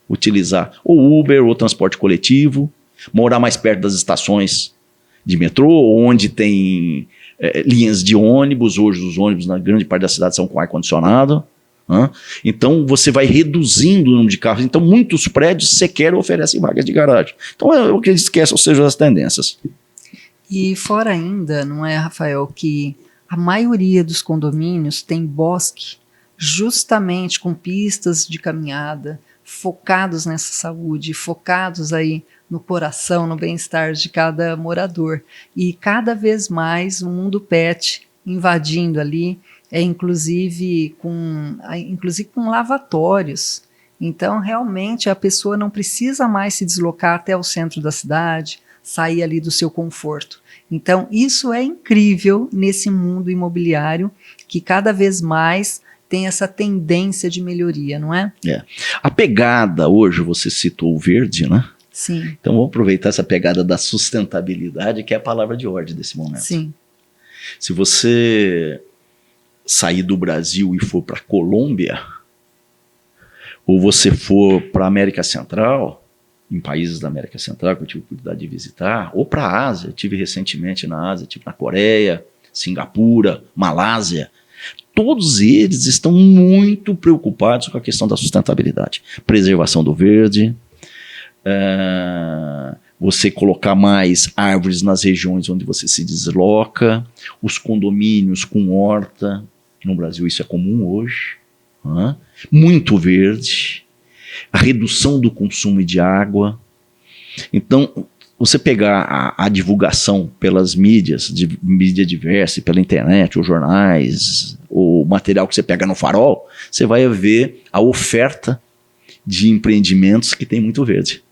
Utilizar ou Uber ou transporte coletivo, morar mais perto das estações de metrô, onde tem linhas de ônibus. Hoje os ônibus na grande parte da cidade são com ar-condicionado. Então você vai reduzindo o número de carros. Então muitos prédios sequer oferecem vagas de garagem. Então é o que eles esquecem, ou seja, as tendências. E fora ainda, não é, Rafael, que a maioria dos condomínios tem bosque justamente com pistas de caminhada, focados nessa saúde, focados aí no coração, no bem-estar de cada morador. E cada vez mais o mundo pet invadindo ali, inclusive com lavatórios. Então, realmente, a pessoa não precisa mais se deslocar até o centro da cidade, sair ali do seu conforto. Então, isso é incrível nesse mundo imobiliário, que cada vez mais tem essa tendência de melhoria, não é? A pegada, hoje você citou o verde, né? Sim. Então vamos aproveitar essa pegada da sustentabilidade, que é a palavra de ordem desse momento. Sim. Se você sair do Brasil e for para a Colômbia, ou você for para a América Central, em países da América Central que eu tive a oportunidade de visitar, ou para a Ásia, eu tive recentemente na Ásia, tive na Coreia, Singapura, Malásia, todos eles estão muito preocupados com a questão da sustentabilidade. Preservação do verde, você colocar mais árvores nas regiões onde você se desloca, os condomínios com horta, no Brasil isso é comum hoje, muito verde, a redução do consumo de água. Então, você pegar a divulgação pelas mídias, de mídia diversa, pela internet, ou jornais, ou material que você pega no Farol, você vai ver a oferta de empreendimentos que tem muito verde.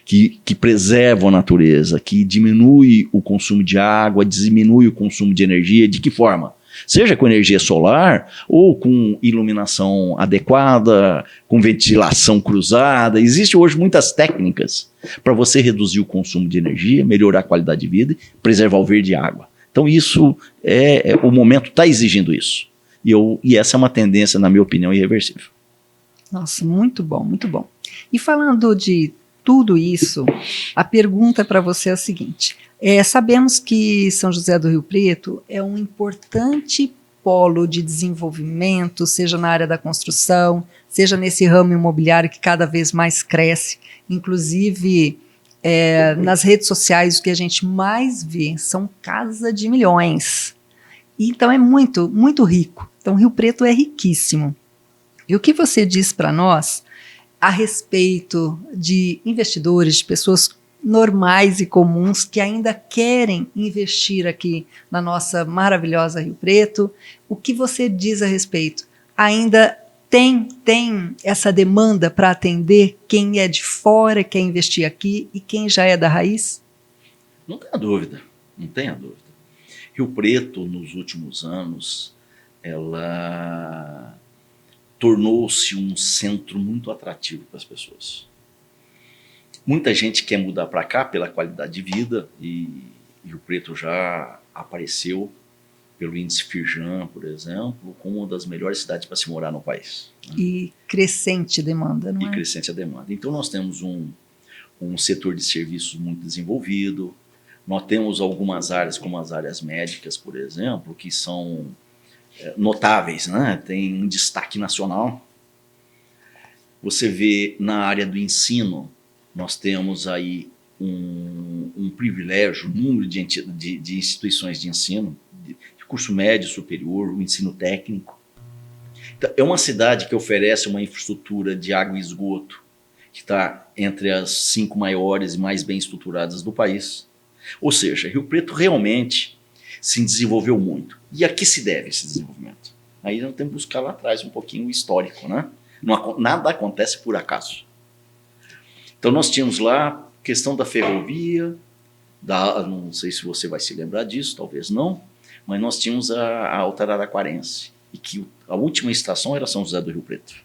Que preservam a natureza, que diminui o consumo de água, diminui o consumo de energia. De que forma? Seja com energia solar ou com iluminação adequada, com ventilação cruzada. Existem hoje muitas técnicas para você reduzir o consumo de energia, melhorar a qualidade de vida, preservar o verde e a água. Então isso o momento está exigindo isso. E essa é uma tendência, na minha opinião, irreversível. Nossa, muito bom, muito bom. E falando de tudo isso, a pergunta para você é a seguinte: sabemos que São José do Rio Preto é um importante polo de desenvolvimento, seja na área da construção, seja nesse ramo imobiliário que cada vez mais cresce, inclusive nas redes sociais o que a gente mais vê são casa de milhões. Então é muito, muito rico. Então Rio Preto é riquíssimo. E o que você diz para nós a respeito de investidores, de pessoas normais e comuns que ainda querem investir aqui na nossa maravilhosa Rio Preto? O que você diz a respeito? Ainda tem essa demanda para atender quem é de fora, quer investir aqui, e quem já é da raiz? Não tenha dúvida, não tenha dúvida. Rio Preto, nos últimos anos, ela tornou-se um centro muito atrativo para as pessoas. Muita gente quer mudar para cá pela qualidade de vida, e Rio Preto já apareceu pelo índice Firjan, por exemplo, como uma das melhores cidades para se morar no país. E crescente demanda, não é? E crescente a demanda. Então nós temos um setor de serviços muito desenvolvido, nós temos algumas áreas, como as áreas médicas, por exemplo, que são notáveis, né? Tem um destaque nacional. Você vê na área do ensino, nós temos aí um privilégio, um número de instituições de ensino, de curso médio, superior, o ensino técnico. Então, é uma cidade que oferece uma infraestrutura de água e esgoto, que está entre as 5 maiores e mais bem estruturadas do país. Ou seja, Rio Preto realmente se desenvolveu muito. E a que se deve esse desenvolvimento? Aí nós temos que buscar lá atrás um pouquinho o histórico, né? Nada acontece por acaso. Então nós tínhamos lá a questão da ferrovia, não sei se você vai se lembrar disso, talvez não, mas nós tínhamos a Alta Araraquarense, e que a última estação era São José do Rio Preto.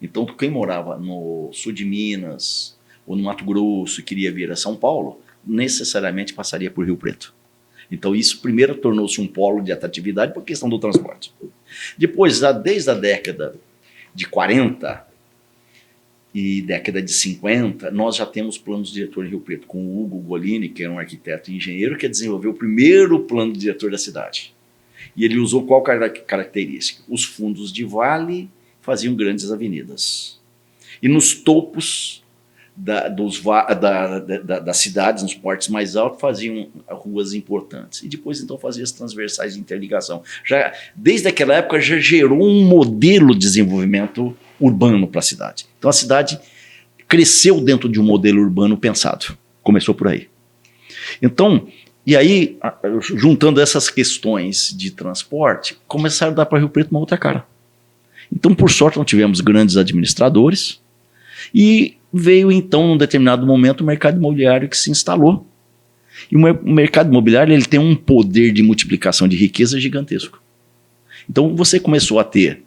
Então quem morava no sul de Minas ou no Mato Grosso e queria vir a São Paulo, necessariamente passaria por Rio Preto. Então isso primeiro tornou-se um polo de atratividade por questão do transporte. Depois, desde a década de 40 e década de 50, nós já temos planos diretor em Rio Preto, com o Hugo Golini, que era um arquiteto e engenheiro, que desenvolveu o primeiro plano diretor da cidade. E ele usou qual característica? Os fundos de vale faziam grandes avenidas. E nos topos das cidades, nos portos mais altos, faziam ruas importantes. E depois, então, fazia as transversais de interligação. Desde aquela época, já gerou um modelo de desenvolvimento urbano para a cidade. Então, a cidade cresceu dentro de um modelo urbano pensado. Começou por aí. Então, e aí, juntando essas questões de transporte, começaram a dar para Rio Preto uma outra cara. Então, por sorte, não tivemos grandes administradores e veio, então, num determinado momento, o mercado imobiliário que se instalou. E o mercado imobiliário ele tem um poder de multiplicação de riqueza gigantesco. Então, você começou a ter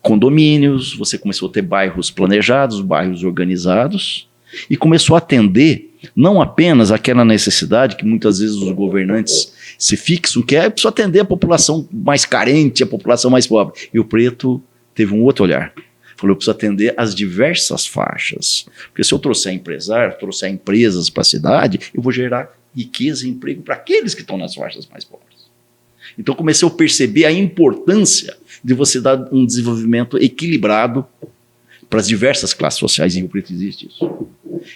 condomínios, você começou a ter bairros planejados, bairros organizados, e começou a atender não apenas aquela necessidade que muitas vezes os governantes se fixam, que é preciso atender a população mais carente, a população mais pobre. E o Preto teve um outro olhar. Falou, eu preciso atender as diversas faixas. Porque se eu trouxer empresário, trouxer empresas para a cidade, eu vou gerar riqueza e emprego para aqueles que estão nas faixas mais pobres. Então comecei a perceber a importância de você dar um desenvolvimento equilibrado para as diversas classes sociais. Em Rio Preto existe isso.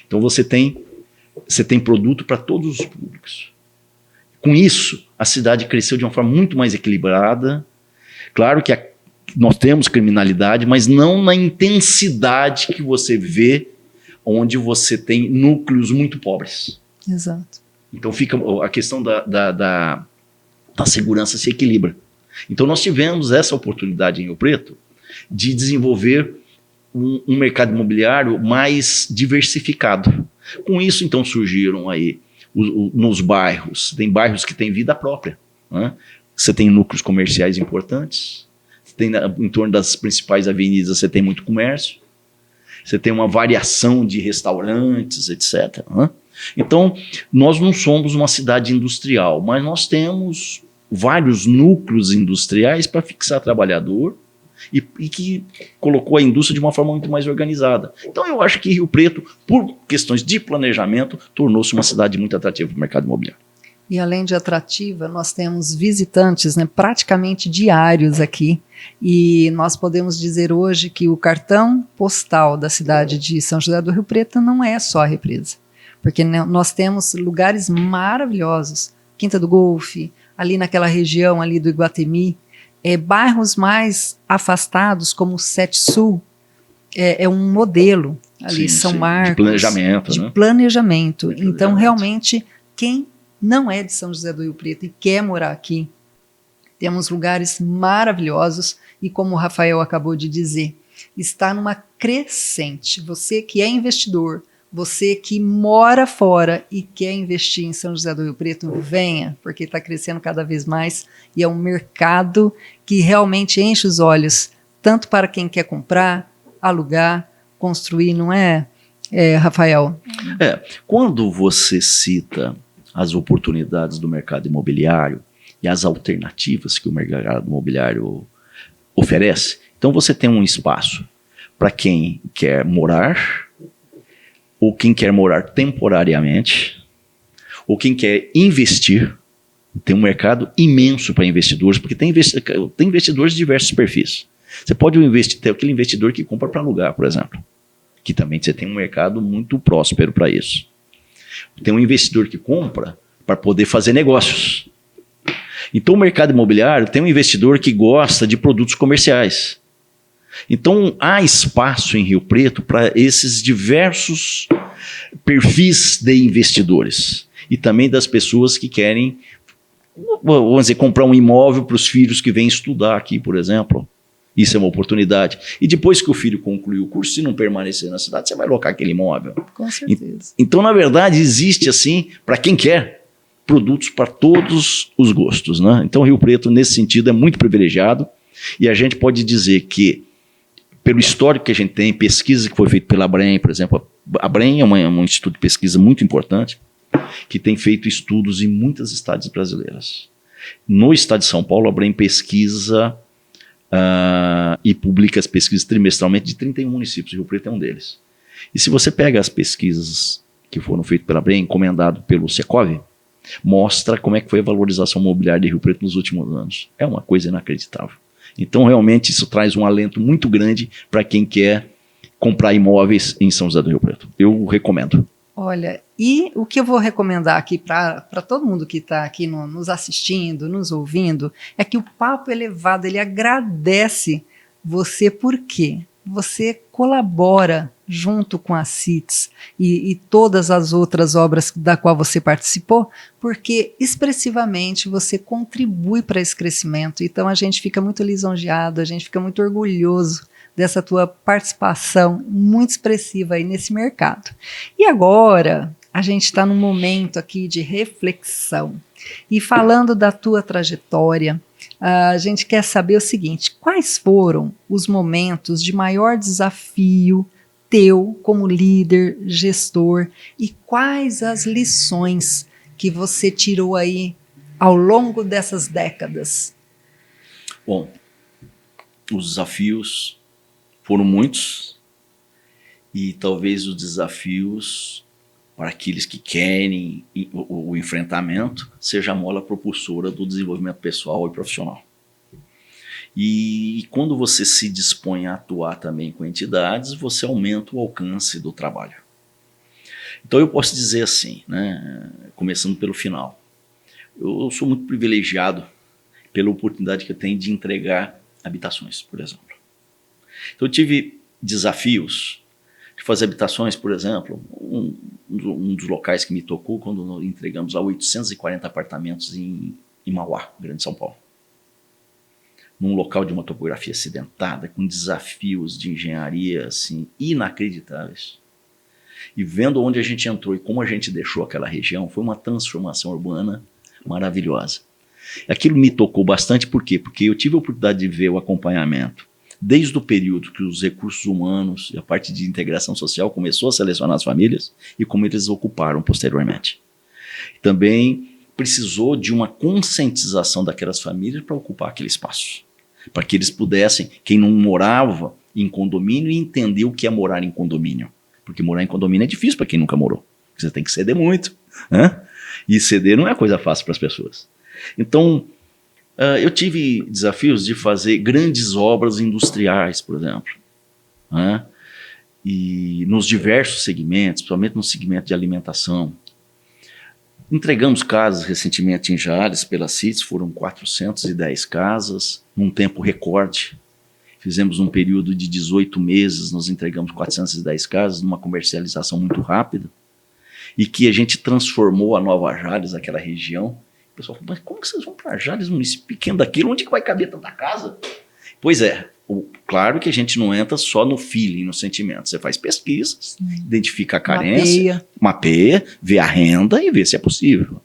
Então você tem produto para todos os públicos. Com isso, a cidade cresceu de uma forma muito mais equilibrada. Claro que nós temos criminalidade, mas não na intensidade que você vê onde você tem núcleos muito pobres. Exato. Então fica a questão da segurança se equilibra. Então nós tivemos essa oportunidade em Rio Preto de desenvolver um mercado imobiliário mais diversificado. Com isso, então, surgiram aí nos bairros, tem bairros que têm vida própria, né? Você tem núcleos comerciais importantes, em torno das principais avenidas você tem muito comércio, você tem uma variação de restaurantes, etc. Né? Então, nós não somos uma cidade industrial, mas nós temos vários núcleos industriais para fixar trabalhador e que colocou a indústria de uma forma muito mais organizada. Então, eu acho que Rio Preto, por questões de planejamento, tornou-se uma cidade muito atrativa para o mercado imobiliário. E além de atrativa, nós temos visitantes, né, praticamente diários aqui. E nós podemos dizer hoje que o cartão postal da cidade de São José do Rio Preto não é só a represa. Porque nós temos lugares maravilhosos. Quinta do Golfe, ali naquela região ali do Iguatemi. Bairros mais afastados, como o Sete Sul, é um modelo. Ali, sim, São sim. Marcos. De planejamento. Né? Planejamento. Então, realmente, quem não é de São José do Rio Preto e quer morar aqui, temos lugares maravilhosos e, como o Rafael acabou de dizer, está numa crescente. Você que é investidor, você que mora fora e quer investir em São José do Rio Preto, venha, porque está crescendo cada vez mais e é um mercado que realmente enche os olhos, tanto para quem quer comprar, alugar, construir, não é, Rafael? Quando você cita as oportunidades do mercado imobiliário e as alternativas que o mercado imobiliário oferece, então você tem um espaço para quem quer morar, ou quem quer morar temporariamente, ou quem quer investir. Tem um mercado imenso para investidores, porque tem investidores de diversos perfis. Você pode ter aquele investidor que compra para alugar, por exemplo, que também você tem um mercado muito próspero para isso. Tem um investidor que compra para poder fazer negócios. Então o mercado imobiliário tem um investidor que gosta de produtos comerciais. Então, há espaço em Rio Preto para esses diversos perfis de investidores e também das pessoas que querem, vamos dizer, comprar um imóvel para os filhos que vêm estudar aqui, por exemplo. Isso é uma oportunidade. E depois que o filho concluir o curso, se não permanecer na cidade, você vai alocar aquele imóvel. Com certeza. Então, na verdade, existe, assim, para quem quer, produtos para todos os gostos, né? Então, Rio Preto, nesse sentido, é muito privilegiado. E a gente pode dizer que, pelo histórico que a gente tem, pesquisa que foi feita pela ABREM, por exemplo, a ABREM é um instituto de pesquisa muito importante, que tem feito estudos em muitas cidades brasileiras. No estado de São Paulo, a ABREM pesquisa e publica as pesquisas trimestralmente de 31 municípios, Rio Preto é um deles. E se você pega as pesquisas que foram feitas pela ABREM, encomendado pelo Secov, mostra como é que foi a valorização imobiliária de Rio Preto nos últimos anos. É uma coisa inacreditável. Então, realmente, isso traz um alento muito grande para quem quer comprar imóveis em São José do Rio Preto. Eu recomendo. Olha, e o que eu vou recomendar aqui para todo mundo que está aqui nos assistindo, nos ouvindo, é que o Papo Elevado, ele agradece você porque você colabora junto com a CITES e todas as outras obras da qual você participou, porque expressivamente você contribui para esse crescimento. Então a gente fica muito lisonjeado, a gente fica muito orgulhoso dessa tua participação muito expressiva aí nesse mercado. E agora a gente está num momento aqui de reflexão e falando da tua trajetória, a gente quer saber o seguinte: quais foram os momentos de maior desafio teu como líder, gestor, e quais as lições que você tirou aí ao longo dessas décadas? Bom, os desafios foram muitos e talvez os desafios para aqueles que querem o enfrentamento seja a mola propulsora do desenvolvimento pessoal e profissional. E quando você se dispõe a atuar também com entidades, você aumenta o alcance do trabalho. Então eu posso dizer assim, né, começando pelo final, eu sou muito privilegiado pela oportunidade que eu tenho de entregar habitações, por exemplo. Então eu tive desafios de fazer habitações, por exemplo, um dos locais que me tocou quando nós entregamos 840 apartamentos em Mauá, Grande São Paulo. Num local de uma topografia acidentada, com desafios de engenharia assim, inacreditáveis. E vendo onde a gente entrou e como a gente deixou aquela região, foi uma transformação urbana maravilhosa. Aquilo me tocou bastante, por quê? Porque eu tive a oportunidade de ver o acompanhamento desde o período que os recursos humanos e a parte de integração social começou a selecionar as famílias e como eles ocuparam posteriormente. Também precisou de uma conscientização daquelas famílias para ocupar aquele espaço, para que eles pudessem, quem não morava em condomínio, entender o que é morar em condomínio. Porque morar em condomínio é difícil para quem nunca morou. Você tem que ceder muito, né? E ceder não é coisa fácil para as pessoas. Então, eu tive desafios de fazer grandes obras industriais, por exemplo, né? E nos diversos segmentos, principalmente no segmento de alimentação. Entregamos casas recentemente em Jales pela CITES, foram 410 casas, num tempo recorde. Fizemos um período de 18 meses, nós entregamos 410 casas, numa comercialização muito rápida, e que a gente transformou a Nova Jales, aquela região. O pessoal falou, mas como que vocês vão para Jales, um município pequeno daquilo, onde que vai caber tanta casa? Pois é, claro que a gente não entra só no feeling, no sentimento. Você faz pesquisas, identifica a carência, mapeia, vê a renda e vê se é possível.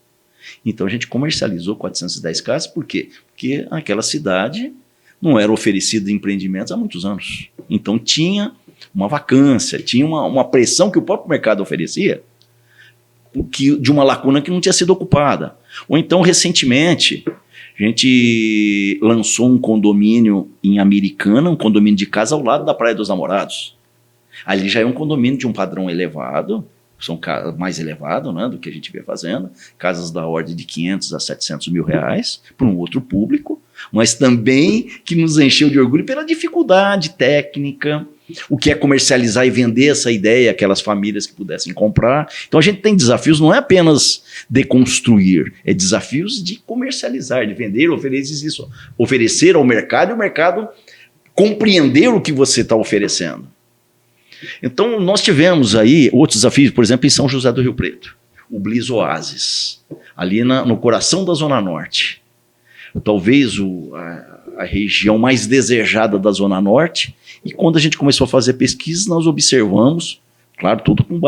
Então a gente comercializou 410 casas, por quê? Porque aquela cidade não era oferecida empreendimentos há muitos anos. Então tinha uma vacância, tinha uma pressão que o próprio mercado oferecia, de uma lacuna que não tinha sido ocupada. Ou então, recentemente, a gente lançou um condomínio em Americana, um condomínio de casa ao lado da Praia dos Namorados. Ali já é um condomínio de um padrão elevado, são casas mais elevado, né, do que a gente vê fazendo, casas da ordem de 500 a 700 mil reais, para um outro público, mas também que nos encheu de orgulho pela dificuldade técnica, o que é comercializar e vender essa ideia àquelas famílias que pudessem comprar. Então a gente tem desafios, não é apenas de construir, é desafios de comercializar, de vender, oferecer ao mercado e o mercado compreender o que você está oferecendo. Então, nós tivemos aí outros desafios, por exemplo, em São José do Rio Preto, o Bliss Oasis, ali no coração da Zona Norte. Talvez a região mais desejada da Zona Norte, e quando a gente começou a fazer pesquisa, nós observamos, claro, tudo com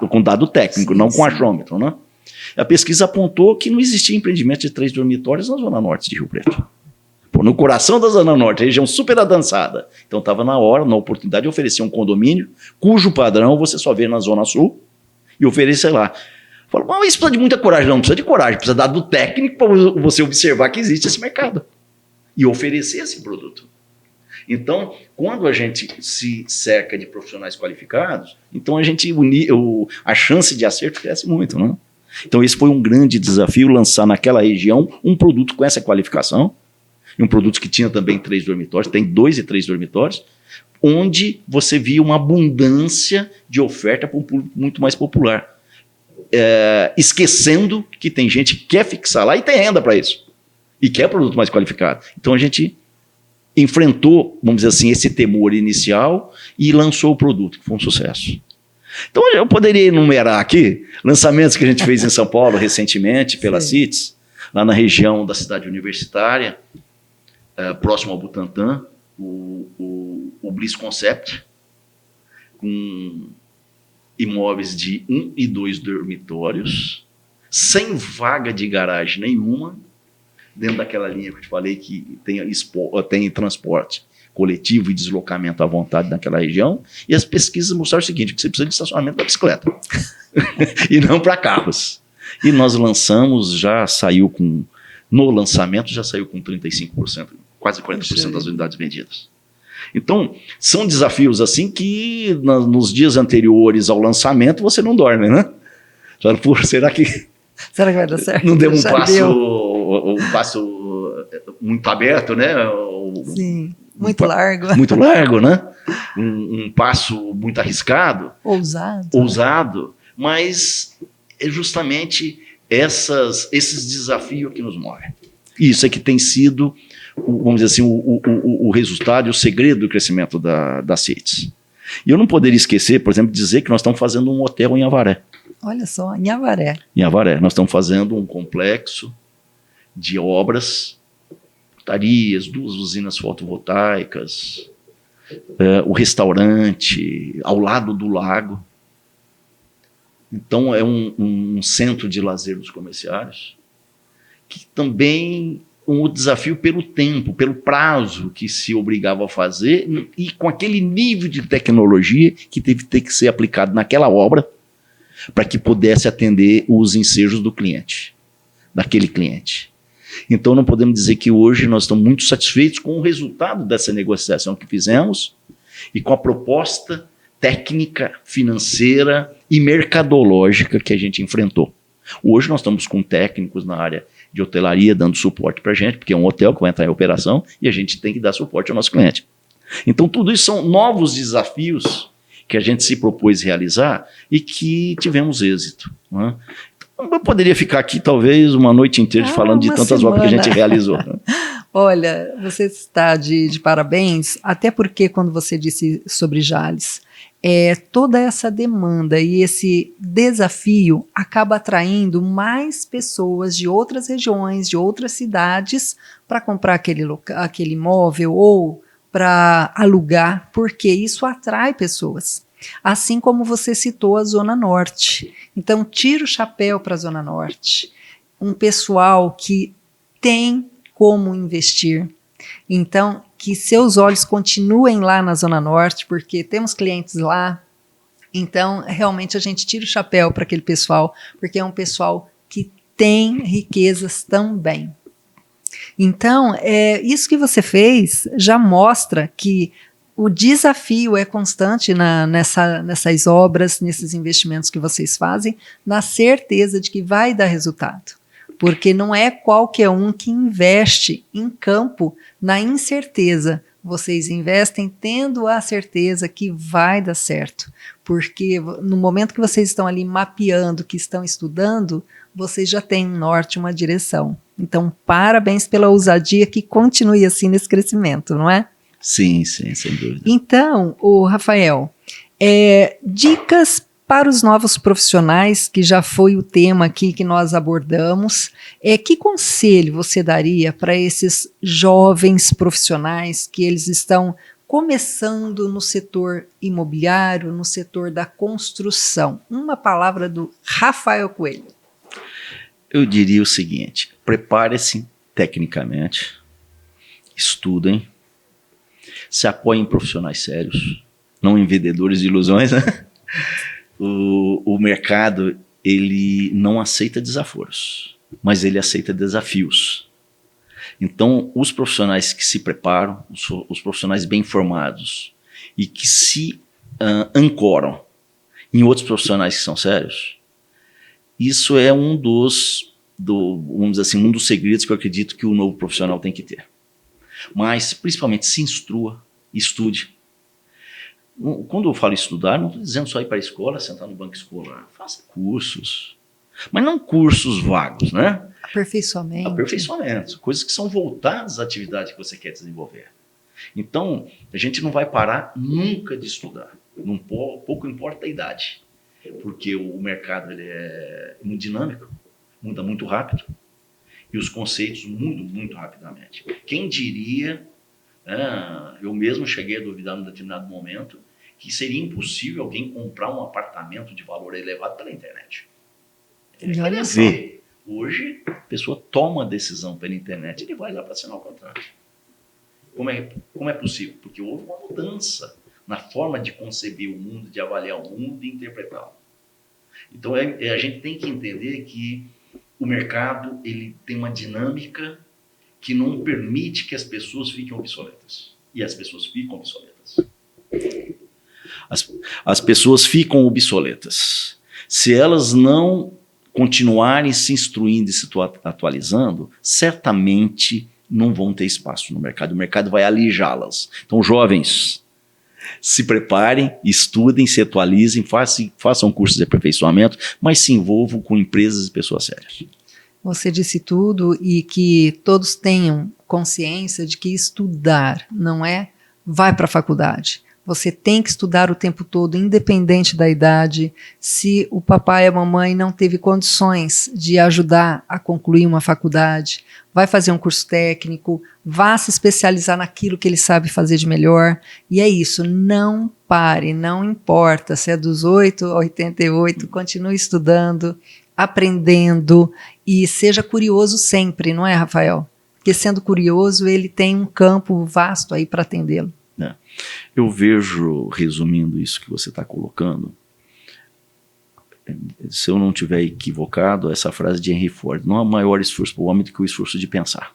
com dado técnico, sim, não com achômetro, né? A pesquisa apontou que não existia empreendimento de 3 dormitórios na Zona Norte de Rio Preto. No coração da Zona Norte, região super adançada. Então estava na oportunidade de oferecer um condomínio cujo padrão você só vê na Zona Sul e oferecer lá. Falou, mas isso precisa de muita coragem. Não precisa de coragem, precisa dar do técnico para você observar que existe esse mercado e oferecer esse produto. Então, quando a gente se cerca de profissionais qualificados, então a chance de acerto cresce muito, né? Então esse foi um grande desafio, lançar naquela região um produto com essa qualificação, e um produto que tinha também 3 dormitórios, tem 2 e 3 dormitórios, onde você via uma abundância de oferta para um público muito mais popular. Esquecendo que tem gente que quer fixar lá e tem renda para isso, e quer produto mais qualificado. Então a gente enfrentou, vamos dizer assim, esse temor inicial e lançou o produto, que foi um sucesso. Então eu poderia enumerar aqui lançamentos que a gente fez em São Paulo recentemente, pela CITES, lá na região da cidade universitária, próximo ao Butantã, o Bliss Concept, com imóveis de 1 e 2 dormitórios, sem vaga de garagem nenhuma, dentro daquela linha que eu te falei que tem transporte coletivo e deslocamento à vontade naquela região, e as pesquisas mostraram o seguinte, que você precisa de estacionamento da bicicleta, e não para carros. E nós lançamos, no lançamento já saiu com 35%, quase 40% das unidades vendidas. Então, são desafios assim que nos dias anteriores ao lançamento você não dorme, né? Será que vai dar certo? Não deu um passo muito aberto, né? Sim, muito largo. Muito largo, né? Um passo muito arriscado. Ousado. Mas é justamente esses desafios que nos movem. Isso é que tem sido, vamos dizer assim, o resultado e o segredo do crescimento da CITES. E eu não poderia esquecer, por exemplo, de dizer que nós estamos fazendo um hotel em Avaré. Olha só, em Avaré. Em Avaré. Nós estamos fazendo um complexo de obras, portarias, 2 usinas fotovoltaicas, o restaurante ao lado do lago. Então é um centro de lazer dos comerciários, que também um desafio pelo tempo, pelo prazo que se obrigava a fazer e com aquele nível de tecnologia que teve que ter que ser aplicado naquela obra para que pudesse atender os ensejos do cliente, daquele cliente. Então não podemos dizer que hoje nós estamos muito satisfeitos com o resultado dessa negociação que fizemos e com a proposta técnica, financeira e mercadológica que a gente enfrentou. Hoje nós estamos com técnicos na área de hotelaria dando suporte para a gente, porque é um hotel que vai entrar em operação e a gente tem que dar suporte ao nosso cliente. Então tudo isso são novos desafios que a gente se propôs realizar e que tivemos êxito, né? Eu poderia ficar aqui talvez uma noite inteira falando de tantas obras que a gente realizou. Né? Olha, você está de parabéns, até porque quando você disse sobre Jales, toda essa demanda e esse desafio acaba atraindo mais pessoas de outras regiões, de outras cidades, para comprar aquele imóvel ou para alugar, porque isso atrai pessoas. Assim como você citou a Zona Norte. Então, tira o chapéu para a Zona Norte. Um pessoal que tem como investir. Então, que seus olhos continuem lá na Zona Norte, porque temos clientes lá. Então, realmente, a gente tira o chapéu para aquele pessoal, porque é um pessoal que tem riquezas também. Então, isso que você fez já mostra que o desafio é constante nessas obras, nesses investimentos que vocês fazem, na certeza de que vai dar resultado. Porque não é qualquer um que investe em campo na incerteza. Vocês investem tendo a certeza que vai dar certo. Porque no momento que vocês estão ali mapeando, que estão estudando, vocês já têm um norte, uma direção. Então, parabéns pela ousadia, que continue assim nesse crescimento, não é? Sim, sem dúvida. Então, o Rafael, dicas para os novos profissionais, que já foi o tema aqui que nós abordamos, que conselho você daria para esses jovens profissionais que eles estão começando no setor imobiliário, no setor da construção? Uma palavra do Rafael Coelho. Eu diria o seguinte: prepare-se tecnicamente, estudem, se apoiem em profissionais sérios, não em vendedores de ilusões, né? O mercado, ele não aceita desaforos, mas ele aceita desafios. Então, os profissionais que se preparam, os profissionais bem formados e que se ancoram em outros profissionais que são sérios, isso é vamos dizer assim, um dos segredos que eu acredito que o novo profissional tem que ter. Mas, principalmente, se instrua, estude. Quando eu falo estudar, não estou dizendo só ir para a escola, sentar no banco escolar. Faça cursos, mas não cursos vagos, né? Aperfeiçoamento. Aperfeiçoamento, coisas que são voltadas à atividade que você quer desenvolver. Então, a gente não vai parar nunca de estudar. Pouco importa a idade, porque o mercado ele é muito dinâmico, muda muito rápido, e os conceitos mudam muito rapidamente. Quem diria, eu mesmo cheguei a duvidar num determinado momento, que seria impossível alguém comprar um apartamento de valor elevado pela internet. Olha só. Hoje, a pessoa toma a decisão pela internet e ele vai lá para assinar o contrato. Como é possível? Porque houve uma mudança na forma de conceber o mundo, de avaliar o mundo e interpretá-lo. Então, a gente tem que entender que o mercado ele tem uma dinâmica que não permite que as pessoas fiquem obsoletas. E as pessoas ficam obsoletas. As pessoas ficam obsoletas. Se elas não continuarem se instruindo e se atualizando, certamente não vão ter espaço no mercado. O mercado vai alijá-las. Então, jovens, se preparem, estudem, se atualizem, façam cursos de aperfeiçoamento, mas se envolvam com empresas e pessoas sérias. Você disse tudo, e que todos tenham consciência de que estudar não é vai para a faculdade. Você tem que estudar o tempo todo, independente da idade. Se o papai e a mamãe não teve condições de ajudar a concluir uma faculdade, vai fazer um curso técnico, vá se especializar naquilo que ele sabe fazer de melhor. E é isso, não pare, não importa se é dos 8 a 88, continue estudando, aprendendo e seja curioso sempre, não é, Rafael? Porque sendo curioso, ele tem um campo vasto aí para atendê-lo. Eu vejo, resumindo isso que você está colocando, se eu não estiver equivocado, essa frase de Henry Ford: não há maior esforço para o homem do que o esforço de pensar.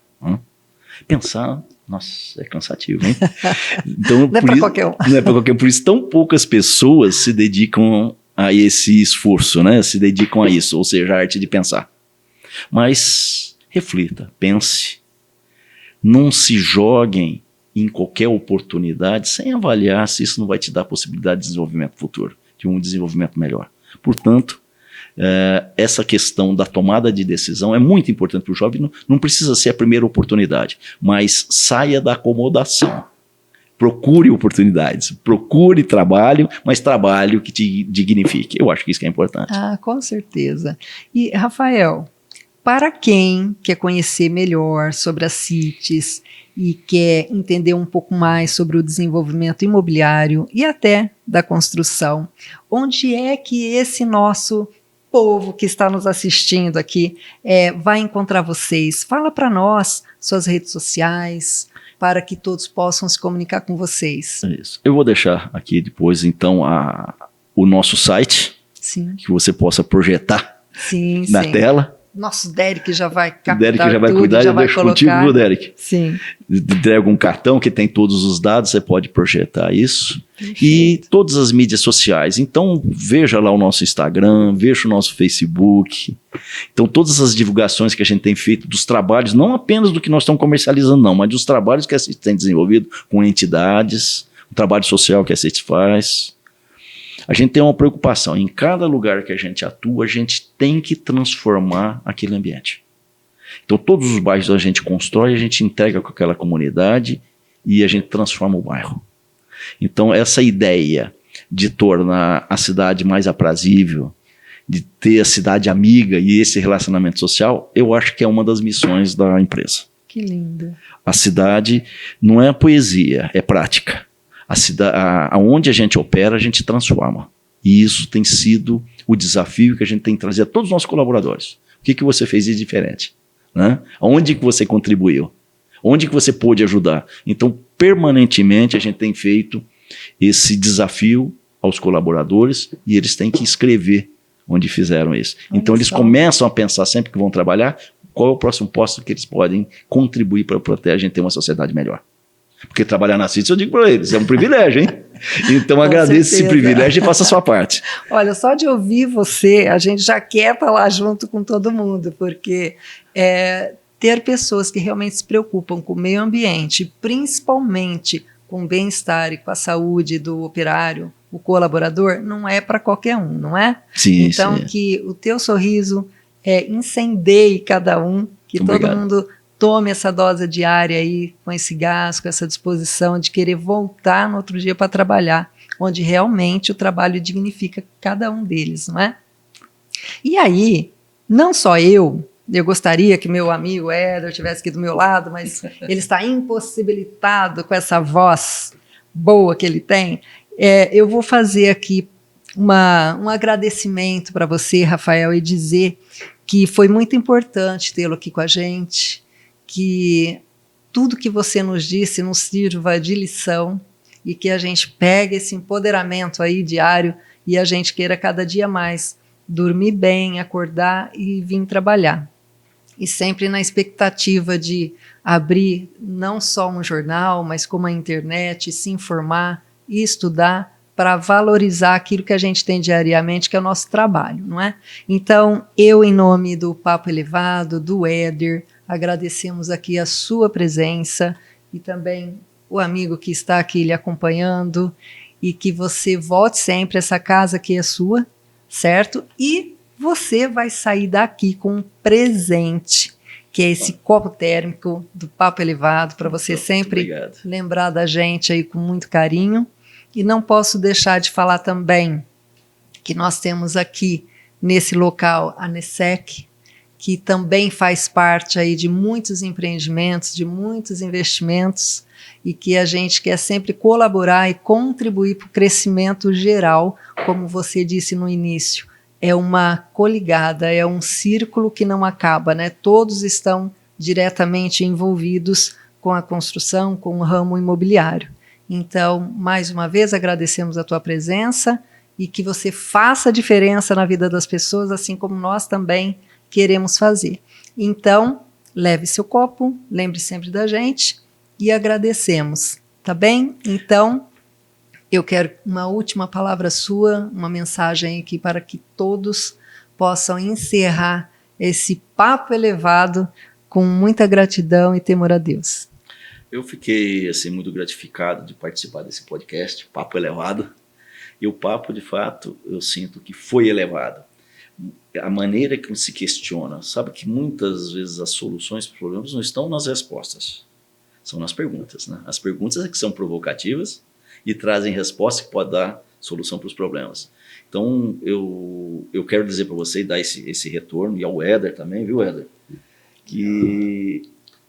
Pensar, nossa, é cansativo, hein? Então, não é para qualquer um. Não é para qualquer um. Por isso, tão poucas pessoas se dedicam a esse esforço, né? Se dedicam a isso, ou seja, a arte de pensar. Mas reflita, pense. Não se joguem em qualquer oportunidade sem avaliar se isso não vai te dar possibilidade de desenvolvimento futuro, de um desenvolvimento melhor. Portanto, essa questão da tomada de decisão é muito importante para o jovem. Não precisa ser a primeira oportunidade, mas saia da acomodação. Procure oportunidades, procure trabalho, mas trabalho que te dignifique. Eu acho que isso que é importante. Com certeza. E, Rafael, para quem quer conhecer melhor sobre as CITES e quer entender um pouco mais sobre o desenvolvimento imobiliário e até da construção, onde é que esse nosso povo que está nos assistindo aqui vai encontrar vocês? Fala para nós suas redes sociais, para que todos possam se comunicar com vocês. Isso. Eu vou deixar aqui depois, então, o nosso site, sim, que você possa projetar na sim. tela. Nosso Derek já vai captar Derek já vai tudo, cuidar, já eu vai deixo colocar. contigo, viu, Derek? Sim. Entrega um cartão que tem todos os dados, você pode projetar isso. Perfeito. E todas as mídias sociais. Então, veja lá o nosso Instagram, veja o nosso Facebook. Então, todas as divulgações que a gente tem feito dos trabalhos, não apenas do que nós estamos comercializando, não, mas dos trabalhos que a CITES tem desenvolvido com entidades, o trabalho social que a CITES faz. A gente tem uma preocupação: em cada lugar que a gente atua, a gente tem que transformar aquele ambiente. Então, todos os bairros a gente constrói, a gente entrega com aquela comunidade e a gente transforma o bairro. Então, essa ideia de tornar a cidade mais aprazível, de ter a cidade amiga e esse relacionamento social, eu acho que é uma das missões da empresa. Que lindo. A cidade não é poesia, é prática. Aonde a gente opera, a gente transforma. E isso tem sido o desafio que a gente tem que trazer a todos os nossos colaboradores. O que você fez de diferente? Né? Onde que você contribuiu? Onde que você pôde ajudar? Então, permanentemente, a gente tem feito esse desafio aos colaboradores e eles têm que escrever onde fizeram isso. Então, eles começam a pensar sempre que vão trabalhar qual é o próximo posto que eles podem contribuir para proteger a gente ter uma sociedade melhor. Porque trabalhar na CITES, eu digo para eles, é um privilégio, hein? Então, agradeça esse privilégio e faça a sua parte. Olha, só de ouvir você, a gente já quer estar lá junto com todo mundo, porque ter pessoas que realmente se preocupam com o meio ambiente, principalmente com o bem-estar e com a saúde do operário, o colaborador, não é para qualquer um, não é? Sim, então, sim. Que o teu sorriso incendeie cada um, que Muito todo obrigado. mundo tome essa dose diária aí, com esse gás, com essa disposição de querer voltar no outro dia para trabalhar, onde realmente o trabalho dignifica cada um deles, não é? E aí, não só eu gostaria que meu amigo Éder estivesse aqui do meu lado, mas ele está impossibilitado com essa voz boa que ele tem. Eu vou fazer aqui um agradecimento para você, Rafael, e dizer que foi muito importante tê-lo aqui com a gente, que tudo que você nos disse nos sirva de lição e que a gente pegue esse empoderamento aí diário e a gente queira cada dia mais dormir bem, acordar e vir trabalhar. E sempre na expectativa de abrir não só um jornal, mas como a internet, se informar e estudar para valorizar aquilo que a gente tem diariamente, que é o nosso trabalho, não é? Então, eu, em nome do Papo Elevado, do Éder, agradecemos aqui a sua presença e também o amigo que está aqui lhe acompanhando e que você volte sempre, essa casa aqui é sua, certo? E você vai sair daqui com um presente, que é esse copo térmico do Papo Elevado, para você sempre lembrar da gente aí com muito carinho. E não posso deixar de falar também que nós temos aqui nesse local a NESEC, que também faz parte aí de muitos empreendimentos, de muitos investimentos, e que a gente quer sempre colaborar e contribuir para o crescimento geral, como você disse no início. É uma coligada, é um círculo que não acaba, né? Todos estão diretamente envolvidos com a construção, com o ramo imobiliário. Então, mais uma vez, agradecemos a tua presença e que você faça a diferença na vida das pessoas, assim como nós também queremos fazer. Então, leve seu copo, lembre sempre da gente e agradecemos, tá bem? Então, eu quero uma última palavra sua, uma mensagem aqui para que todos possam encerrar esse papo elevado com muita gratidão e temor a Deus. Eu fiquei assim, muito gratificado de participar desse podcast, Papo Elevado. E o papo, de fato, eu sinto que foi elevado. A maneira que se questiona, sabe que muitas vezes as soluções para os problemas não estão nas respostas, são nas perguntas, né? As perguntas é que são provocativas e trazem respostas que podem dar solução para os problemas. Então, eu quero dizer para você e dar esse retorno, e ao Éder também, viu, Éder? Que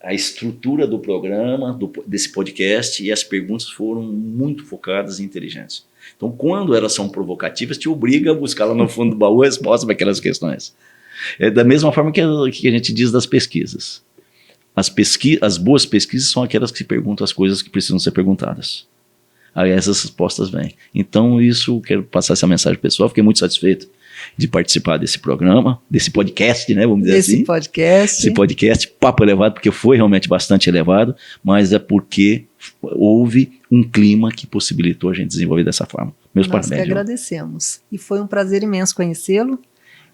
a estrutura do programa, desse podcast e as perguntas foram muito focadas e inteligentes. Então, quando elas são provocativas, te obriga a buscar lá no fundo do baú a resposta para aquelas questões. É da mesma forma que a gente diz das pesquisas. As boas pesquisas são aquelas que se perguntam as coisas que precisam ser perguntadas. Aí essas respostas vêm. Então, isso, quero passar essa mensagem pessoal. Fiquei muito satisfeito de participar desse programa, desse podcast, né, vamos dizer assim. Esse podcast, Papo Elevado, porque foi realmente bastante elevado, mas é porque houve um clima que possibilitou a gente desenvolver dessa forma. Meus parabéns. Nós que agradecemos. E foi um prazer imenso conhecê-lo.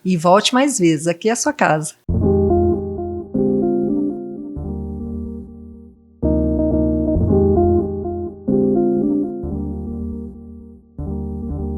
E volte mais vezes, aqui é a sua casa.